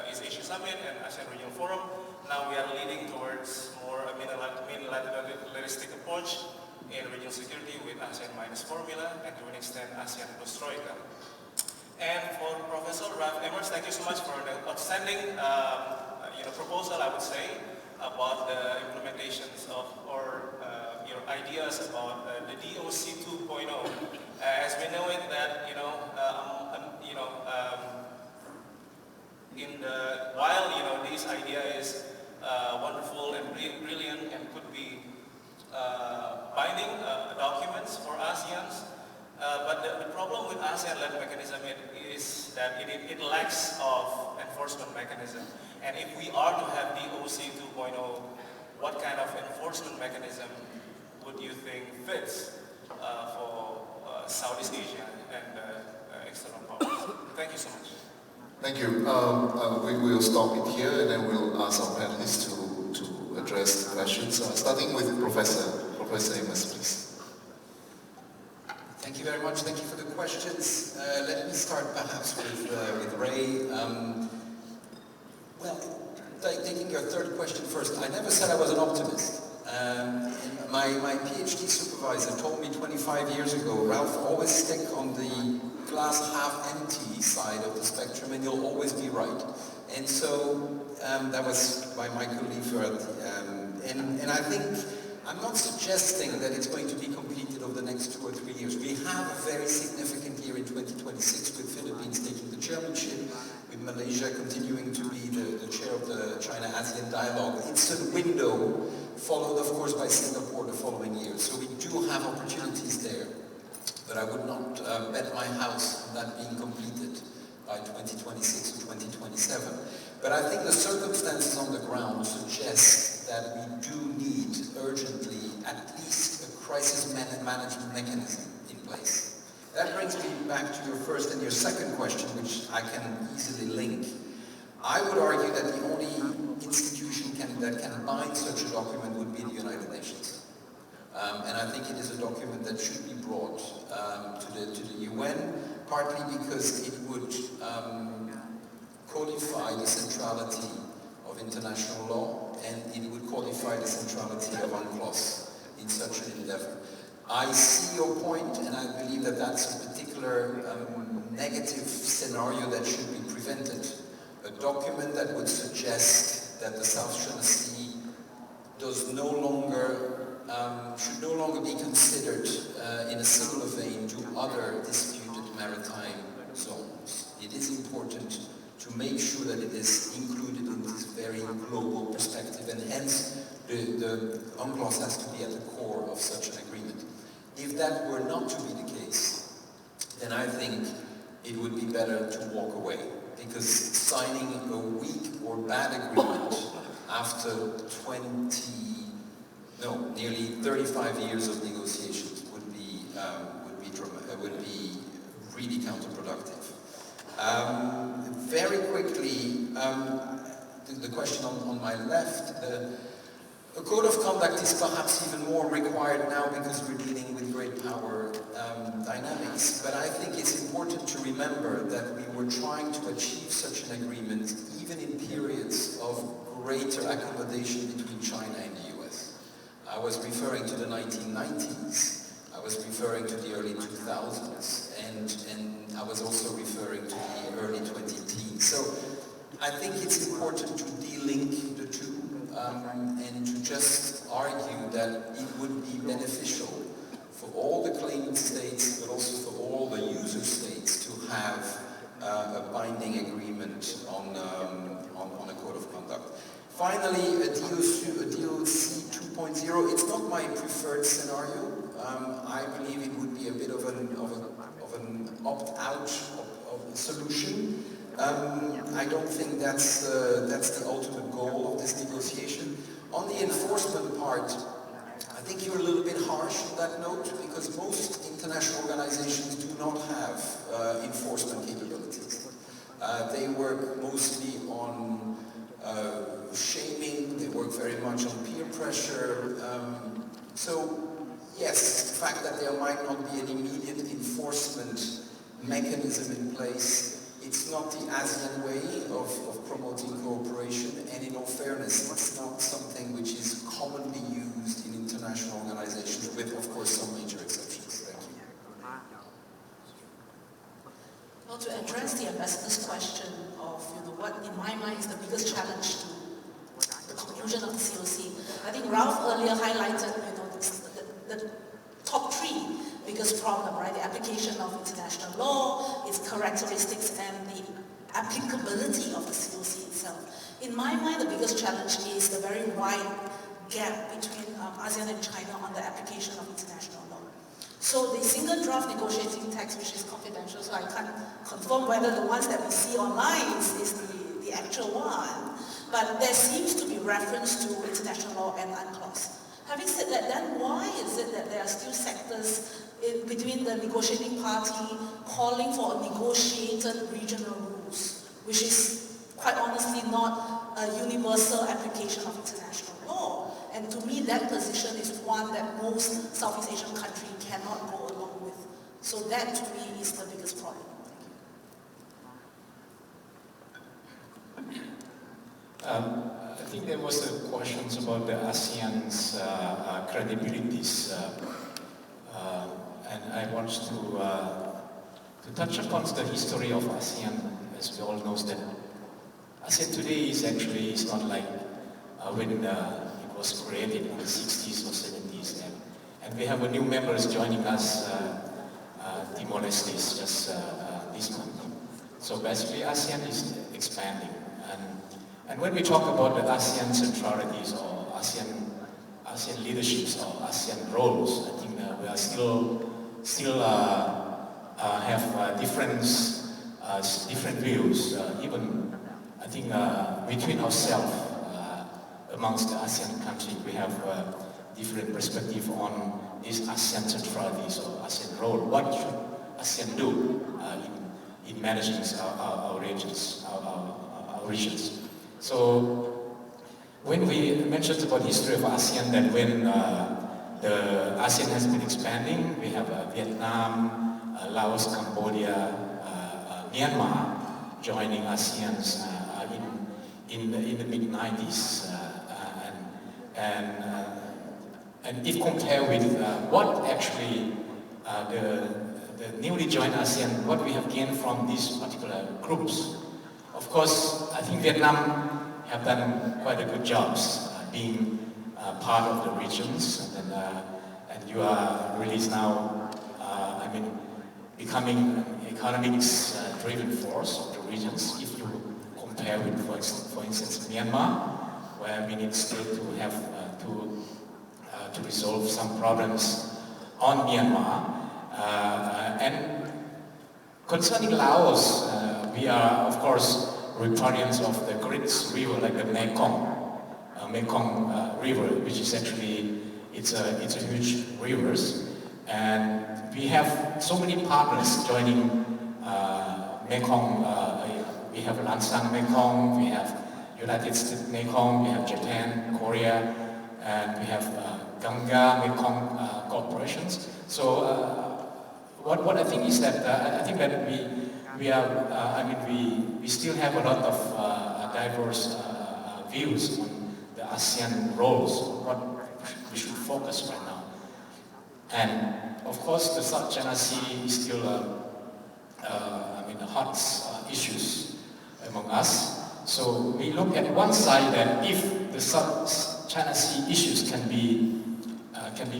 East Asia Summit and ASEAN Regional Forum? Now we are leading towards more a multilateralistic approach in regional security with ASEAN minus formula and to an extent ASEAN plus Troika. And for Professor Ralph Emmers, thank you so much for the outstanding proposal, I would say, about the implementations of or your ideas about the DOC 2.0. As we know it that while this idea is wonderful and brilliant and could be binding documents for ASEANs, but the problem with ASEAN-led mechanism is that it lacks of enforcement mechanism. And if we are to have DOC 2.0, what kind of enforcement mechanism would you think fits for Southeast Asia and external powers? Thank you so much. Thank you. We will stop it here and then we'll ask our panelists to address the questions. Starting with Professor Amos, please. Thank you very much. Thank you for the questions. Let me start perhaps with Ray. Well, taking your third question first, I never said I was an optimist. My PhD supervisor told me 25 years ago, Ralph, always stick on the glass half empty side of the spectrum and you'll always be right. And so that was by Michael Liefert. And I think I'm not suggesting that it's going to be completed over the next 2 or 3 years. We have a very significant year in 2026 with Philippines taking the chairmanship, with Malaysia continuing to be the chair of the China-ASEAN dialogue. It's a window, followed of course by Singapore the following year. So we do have opportunities there, but I would not bet my house on that being completed by 2026 or 2027. But I think the circumstances on the ground suggest that we do need urgently at least a crisis management mechanism in place. That brings me back to your first and your second question, which I can easily link. I would argue that the only institution that can bind such a document would be the United Nations. And I think it is a document that should be brought to the UN, partly because it would codify the centrality of international law, and it would codify the centrality of UNCLOS in such an endeavor. I see your point, and I believe that that's a particular negative scenario that should be prevented. A document that would suggest that the South China Sea should no longer be considered in a similar vein to other disputed maritime zones. It is important to make sure that it is included in this very global perspective, and hence the UNCLOS has to be at the core of such an agreement. If that were not to be the case, then I think it would be better to walk away, because signing a weak or bad agreement after nearly 35 years of negotiations would be really counterproductive. Very quickly, the question on my left, A code of conduct is perhaps even more required now because we're dealing with great power dynamics, but I think it's important to remember that we were trying to achieve such an agreement even in periods of greater accommodation between China and the US. I was referring to the 1990s, I was referring to the early 2000s, and I was also referring to the early 2010s. So I think it's important to de-link the two and to just argue that it would be beneficial for all the claimant states, but also for all the user states to have a binding agreement on a code of conduct. Finally, a DOC 2.0, it's not my preferred scenario. I believe it would be a bit of an opt-out solution. I don't think that's the ultimate goal of this negotiation. On the enforcement part, I think you're a little bit harsh on that note because most international organizations do not have enforcement capabilities. They work mostly on shaming, they work very much on peer pressure. So yes, the fact that there might not be an immediate enforcement mechanism in place, it's not the ASEAN way of promoting cooperation, and in all fairness, it's not something which is commonly used in international organizations, with, of course, some major exceptions. Thank you. Well, to address the ambassador's question of what, in my mind, is the biggest challenge to the conclusion of the COC, I think Ralph earlier highlighted the top three biggest problem, right? The application of international law, its characteristics, and the applicability of the COC itself. In my mind, the biggest challenge is the very wide gap between ASEAN and China on the application of international law. So the single draft negotiating text, which is confidential, so I can't confirm whether the ones that we see online is the actual one, but there seems to be reference to international law and UNCLOS. Having said that, then why is it that there are still sectors between the negotiating party calling for a negotiated regional rules, which is quite honestly not a universal application of international law? And to me, that position is one that most Southeast Asian countries cannot go along with. So that, to me, is the biggest problem. I think there was a questions about the ASEAN's credibilities, and I want to touch upon the history of ASEAN. As we all know, that ASEAN today is not like when it was created in the 60s or 70s, and we have a new members joining us, Timor-Leste, just this month. So basically, ASEAN is expanding. And when we talk about the ASEAN centralities or ASEAN leaderships or ASEAN roles, I think we are still have different views. Even I think between ourselves, amongst the ASEAN countries, we have different perspective on these ASEAN centralities or ASEAN role. What should ASEAN do in managing our regions, our regions? So when we mentioned about the history of ASEAN, that when the ASEAN has been expanding, we have Vietnam, Laos, Cambodia, Myanmar joining ASEAN in the mid-90s, and if compared with what actually the newly joined ASEAN, what we have gained from these particular groups. Of course, I think Vietnam have done quite a good job being part of the regions, and you are really now, becoming an economics-driven force of the regions. If you compare with, for instance, Myanmar, where we need still to have to resolve some problems on Myanmar, and concerning Laos, we are, of course, recipients of the great river like the Mekong River, which is actually it's a huge river, and we have so many partners joining Mekong. We have Lansang Mekong, we have United States Mekong, we have Japan, Korea, and we have Ganga, Mekong corporations. So what I think is that I think that we are we still have a lot of diverse views on the ASEAN roles, what we should focus right now. And of course, the South China Sea is still the hot issues among us. So we look at one side that if the South China Sea issues can be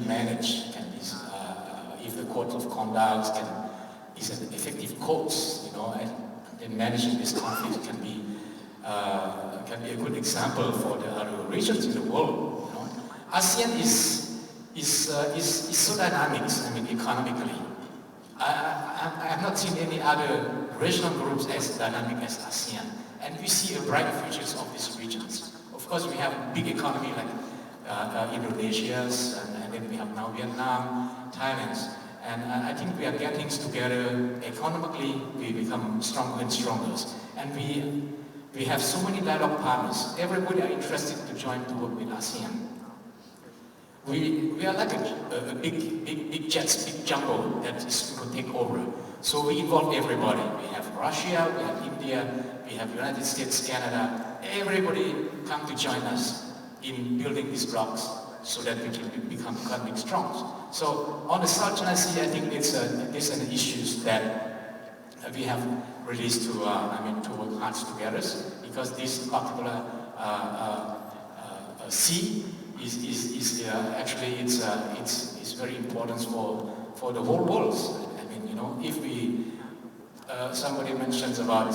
managed, if the code of conduct is an effective course, in managing this conflict can be a good example for the other regions in the world. ASEAN is so dynamic, economically. I have not seen any other regional groups as dynamic as ASEAN, and we see a bright futures of these regions. Of course, we have big economy like Indonesia's, and then we have now Vietnam, Thailand's, and I think we are getting together economically. We become stronger and stronger, and we have so many dialogue partners. Everybody are interested to join to work with ASEAN. We are like a big jets, big jumbo that is going to take over. So we involve everybody. We have Russia, we have India, we have United States, Canada. Everybody come to join us in building these blocks so that we can become economically strong. So on the South China Sea, I think these are the issues that we have released to work hard together, because this particular sea is actually it's very important for the whole world. If we somebody mentions about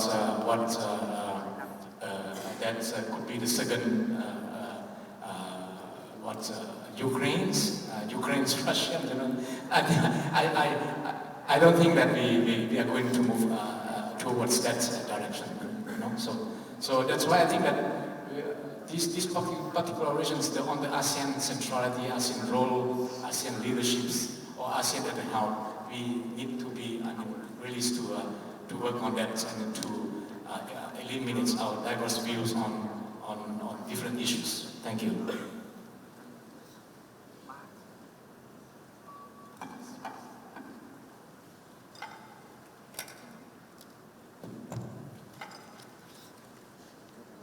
that could be the second Ukraine's Russian. I don't think that we are going to move towards that direction. So that's why I think that these particular regions, on the ASEAN centrality, ASEAN role, ASEAN leaderships, or ASEAN at the helm, we need to be released to work on that and to eliminate our diverse views on different issues. Thank you.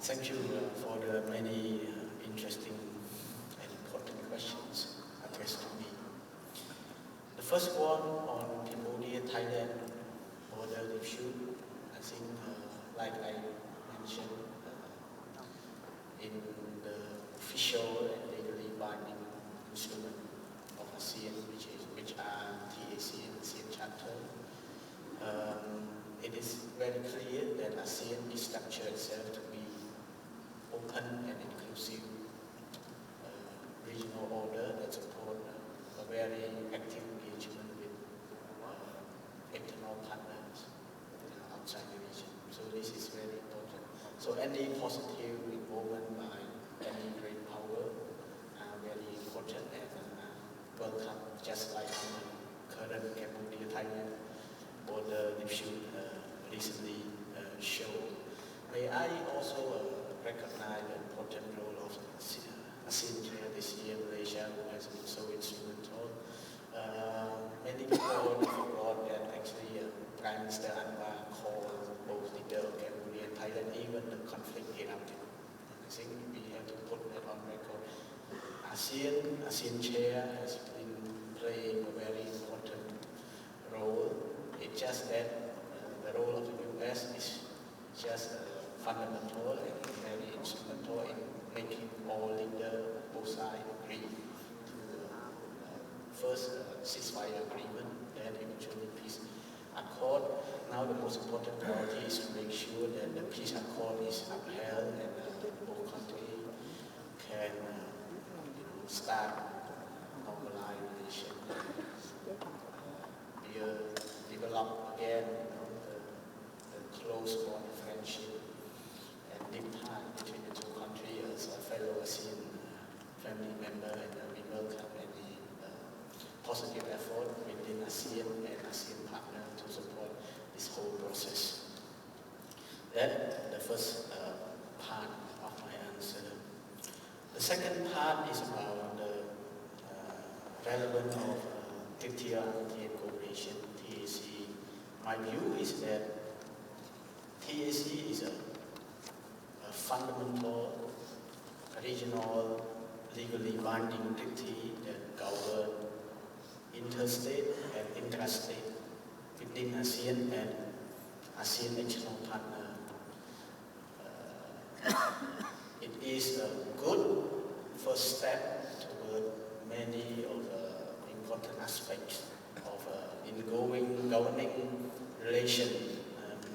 Thank you for the many interesting and important questions addressed to me. The first one on Cambodia-Thailand border issue, I think, like I mentioned, in the official and legally binding instrument of ASEAN, which are TAC and ASEAN Charter, it is very clear that ASEAN is structured itself to be open and inclusive regional order that support a very active engagement with external partners outside the region. So this is very important. So any positive involvement by any great power are very important and welcome, just like the current Cambodia-Thailand border dispute recently showed. May I also recognize the important role of ASEAN Chair this year, Malaysia, who has been so instrumental. Many people forgot that actually Prime Minister Anwar called both leaders of Cambodia and Thailand, even the conflict erupted. I think we have to put that on record. ASEAN Chair has been playing a very important role. It's just that the role of the US is just fundamental and very instrumental in making all leaders, both sides, agree to first ceasefire agreement, then eventually peace accord. Now the most important priority is to make sure that the peace accord is upheld and both countries can start normalize relations, develop again the close bond of friendship and deep tie between the two countries as a fellow ASEAN family member, and we welcome any positive effort within ASEAN and ASEAN partners to support this whole process. That's the first part of my answer. The second part is about the relevance of Treaty on Cooperation, TAC. My view is that TAC is a fundamental regional legally binding treaty that governs interstate and intrastate within ASEAN and ASEAN external partner. It is a good first step toward many of the important aspects of governing relations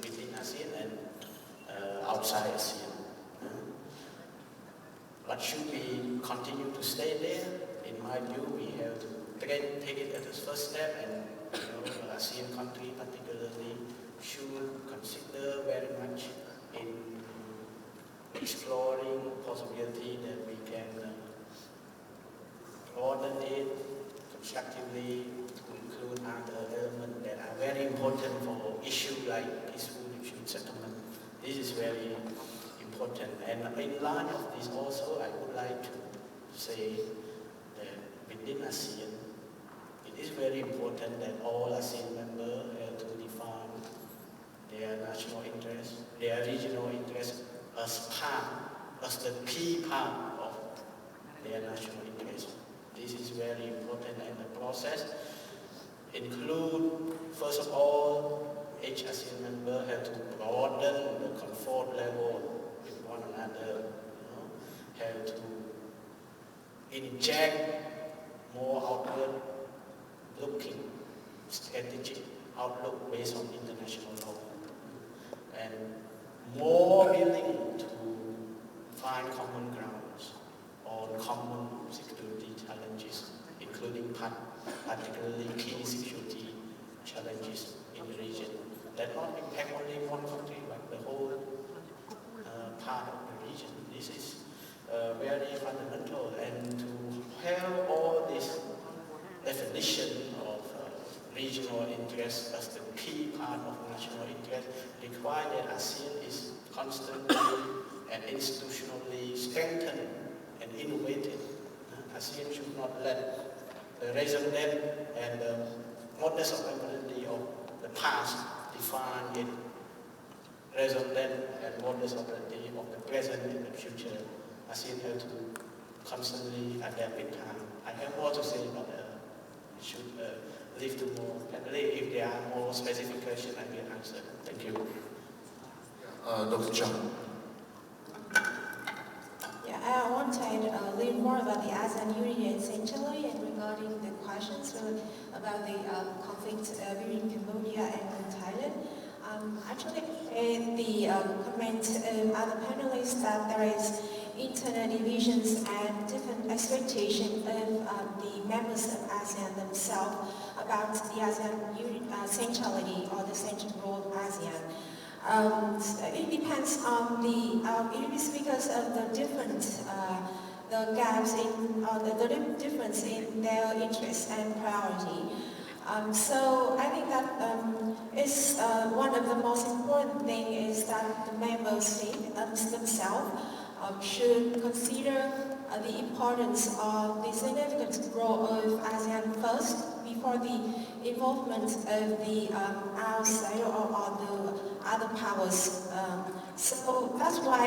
within ASEAN and outside ASEAN. But should we continue to stay there? In my view, we have to take it as a first step, and ASEAN countries particularly should consider very much in exploring possibility that we can broaden it constructively to include other elements that are very important for issues like peaceful dispute settlement. This is very important. And in line of this also, I would like to say that within ASEAN, it is very important that all ASEAN members have to define their national interests, their regional interests as the key part of their national interest. This is very important, and the process include, first of all, each ASEAN member have to broaden the comfort level with one another, have to inject more outward looking strategic outlook based on international law, and more willing to find common grounds on common security challenges, including particularly key security challenges in the region that not impact only one country but the whole part of the region. This is very fundamental, and to have all this definition of regional interest as the key part of national interest requires that ASEAN is constantly and institutionally strengthened and innovated. ASEAN should not let the resident and the modus operandi of the past define it. Resident and modus operandi of the present and the future. ASEAN have to constantly adapt in time. I have more to say, but I should leave to more. And if there are more specific questions, I will answer. Thank you. Dr. Chang. Yeah, I want to learn more about the ASEAN unity essentially, and regarding the questions about the conflict between Cambodia and Thailand. Actually, the comment of other panelists that there is internal divisions and different expectations of the members of ASEAN themselves about the ASEAN centrality or the central role of ASEAN. It depends on it is because of the different, the gaps in, or the difference in their interests and priority. So I think that is one of the most important things is that the member states themselves should consider the importance of the significant role of ASEAN first before the involvement of the outside or the other powers. So that's why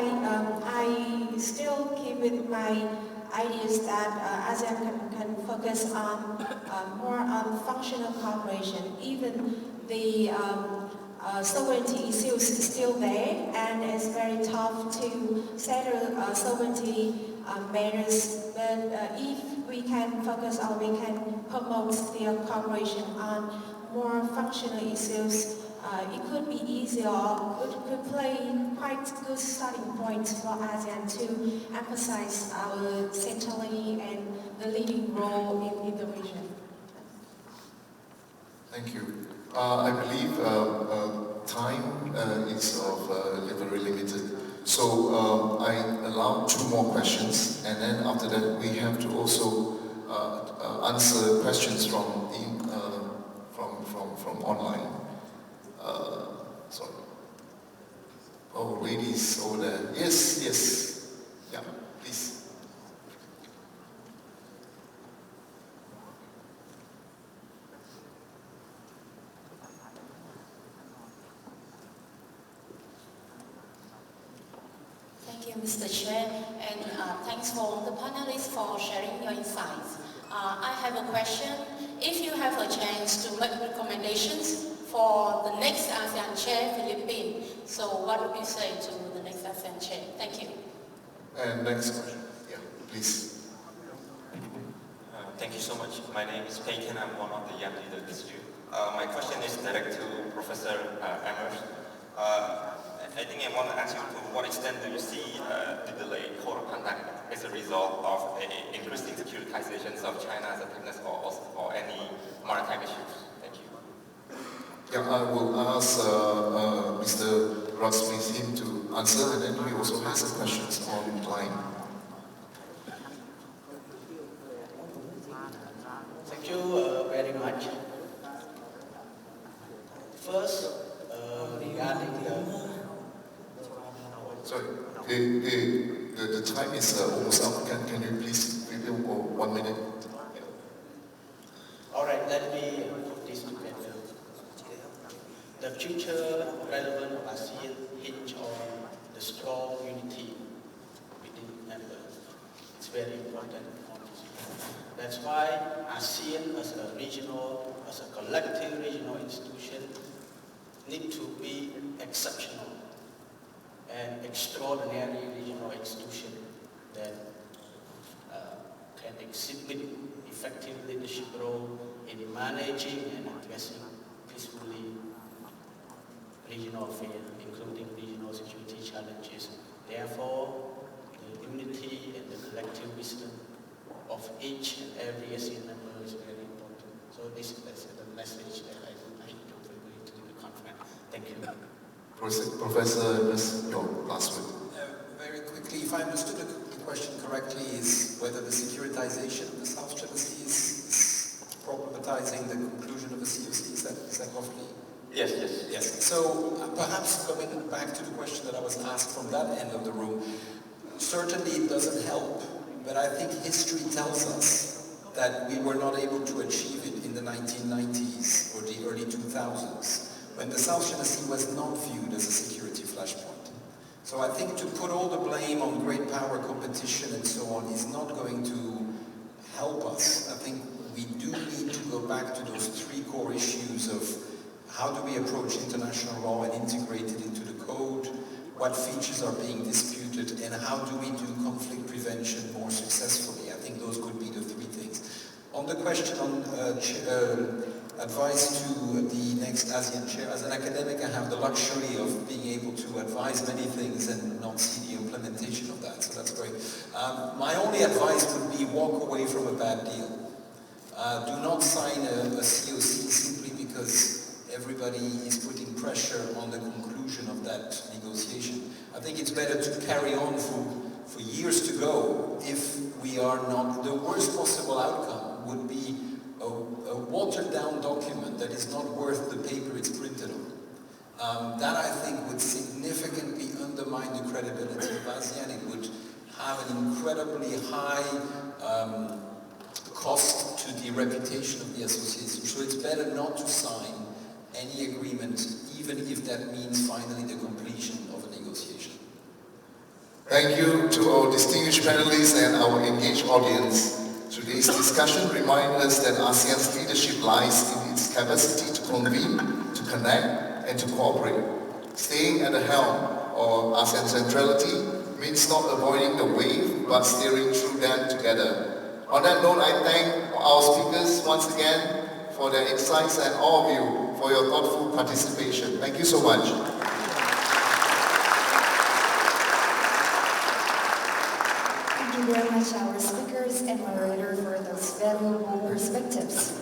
I still keep with my ideas that ASEAN can focus on more on functional cooperation. Even the sovereignty issues is still there, and it's very tough to settle sovereignty matters. But if we can focus or we can promote the cooperation on more functional issues, it could be easier or could play quite good starting point for ASEAN to emphasize our centrality and the leading role in the region. Thank you. I believe time is very limited. So I allow 2 more questions, and then after that we have to also answer questions from online. Sorry. Oh, ladies over there. Yes. Yeah, please. you, Mr. Chair, and thanks for the panelists for sharing your insights. I have a question. If you have a chance to make recommendations for the next ASEAN Chair, Philippines, so what would you say to the next ASEAN Chair? Thank you. And next question. Yeah, please. Thank you so much. My name is Peyton. I'm one of the young leaders this year. My question is direct to Professor Emmers. I think I want to ask you to what extent do you see the delayed code of conduct as a result of increasing securitizations of China as a business or any maritime issues? Thank you. Yeah, I will ask Mr. Rasmussen to answer, and then he also has some questions online. Thank you very much. First, regarding Sorry, the time is almost up. Can you please review for 1 minute? All right, let me put this together. The future relevance of ASEAN hinge on the strong unity within members. It's very important. That's why ASEAN as a regional, as a collective regional institution need to be exceptional and extraordinary regional institution that can exhibit effective leadership role in managing and addressing peacefully regional affairs, including regional security challenges. Therefore, the unity and the collective wisdom of each and every ASEAN member is very important. So this is the message that I would like to bring to the conference. Thank you. Professor, your last word. Very quickly, if I understood the question correctly, is whether the securitization of the South China Sea is problematizing the conclusion of the COC. Is that roughly? Yes. So perhaps coming back to the question that I was asked from that end of the room, certainly it doesn't help, but I think history tells us that we were not able to achieve it in the 1990s or the early 2000s, when the South China Sea was not viewed as a security flashpoint. So I think to put all the blame on great power competition and so on is not going to help us. I think we do need to go back to those three core issues of how do we approach international law and integrate it into the code, what features are being disputed, and how do we do conflict prevention more successfully. I think those would be the three things. On the question on advice to the next ASEAN chair, as an academic I have the luxury of being able to advise many things and not see the implementation of that, so that's great. My only advice would be walk away from a bad deal. Do not sign a COC simply because everybody is putting pressure on the conclusion of that negotiation. I think it's better to carry on for years to go if we are not. The worst possible outcome would be a watered down document that is not worth the paper it's printed on. That I think would significantly undermine the credibility of ASEAN. It would have an incredibly high cost to the reputation of the association. So it's better not to sign any agreement, even if that means finally the completion of a negotiation. Thank you to our distinguished panelists and our engaged audience. Today's discussion reminds us that ASEAN's leadership lies in its capacity to convene, to connect, and to cooperate. Staying at the helm of ASEAN centrality means not avoiding the wave, but steering through them together. On that note, I thank our speakers once again for their insights and all of you for your thoughtful participation. Thank you so much. Thank you very much, our speakers and moderator, for those valuable perspectives.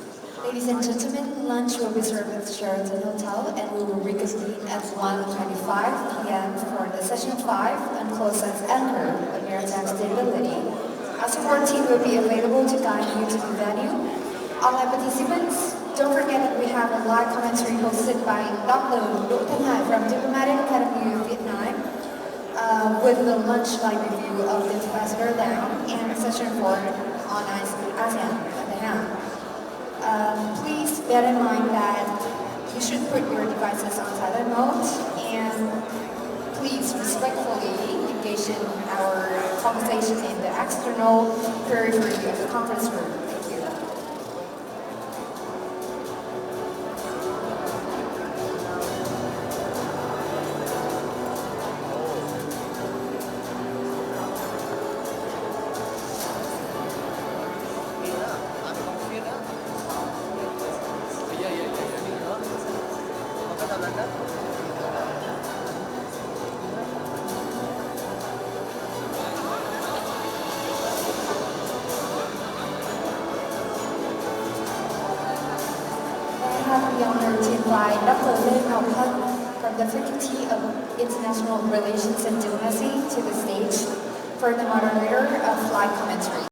Ladies and gentlemen, lunch will be served at Sheraton Hotel, and we will reconvene at 1:25 p.m. for the session 5 and close as anchor on maritime stability. Our support team will be available to guide you to the venue. Online participants, don't forget that we have a live commentary hosted by Dr. Đỗ Thanh Hải from Diplomatic Academy of Vietnam, with the lunch live review of the Ambassador Down and session 4 on ASEAN at the hand. Please bear in mind that you should put your devices on silent mode, and please respectfully engage in conversation in the external periphery of the conference room. Thank you. I have the honor to invite Dr. Lê Ngọc Hân from the Faculty of International Relations and Diplomacy to the stage for the moderator of flight commentary.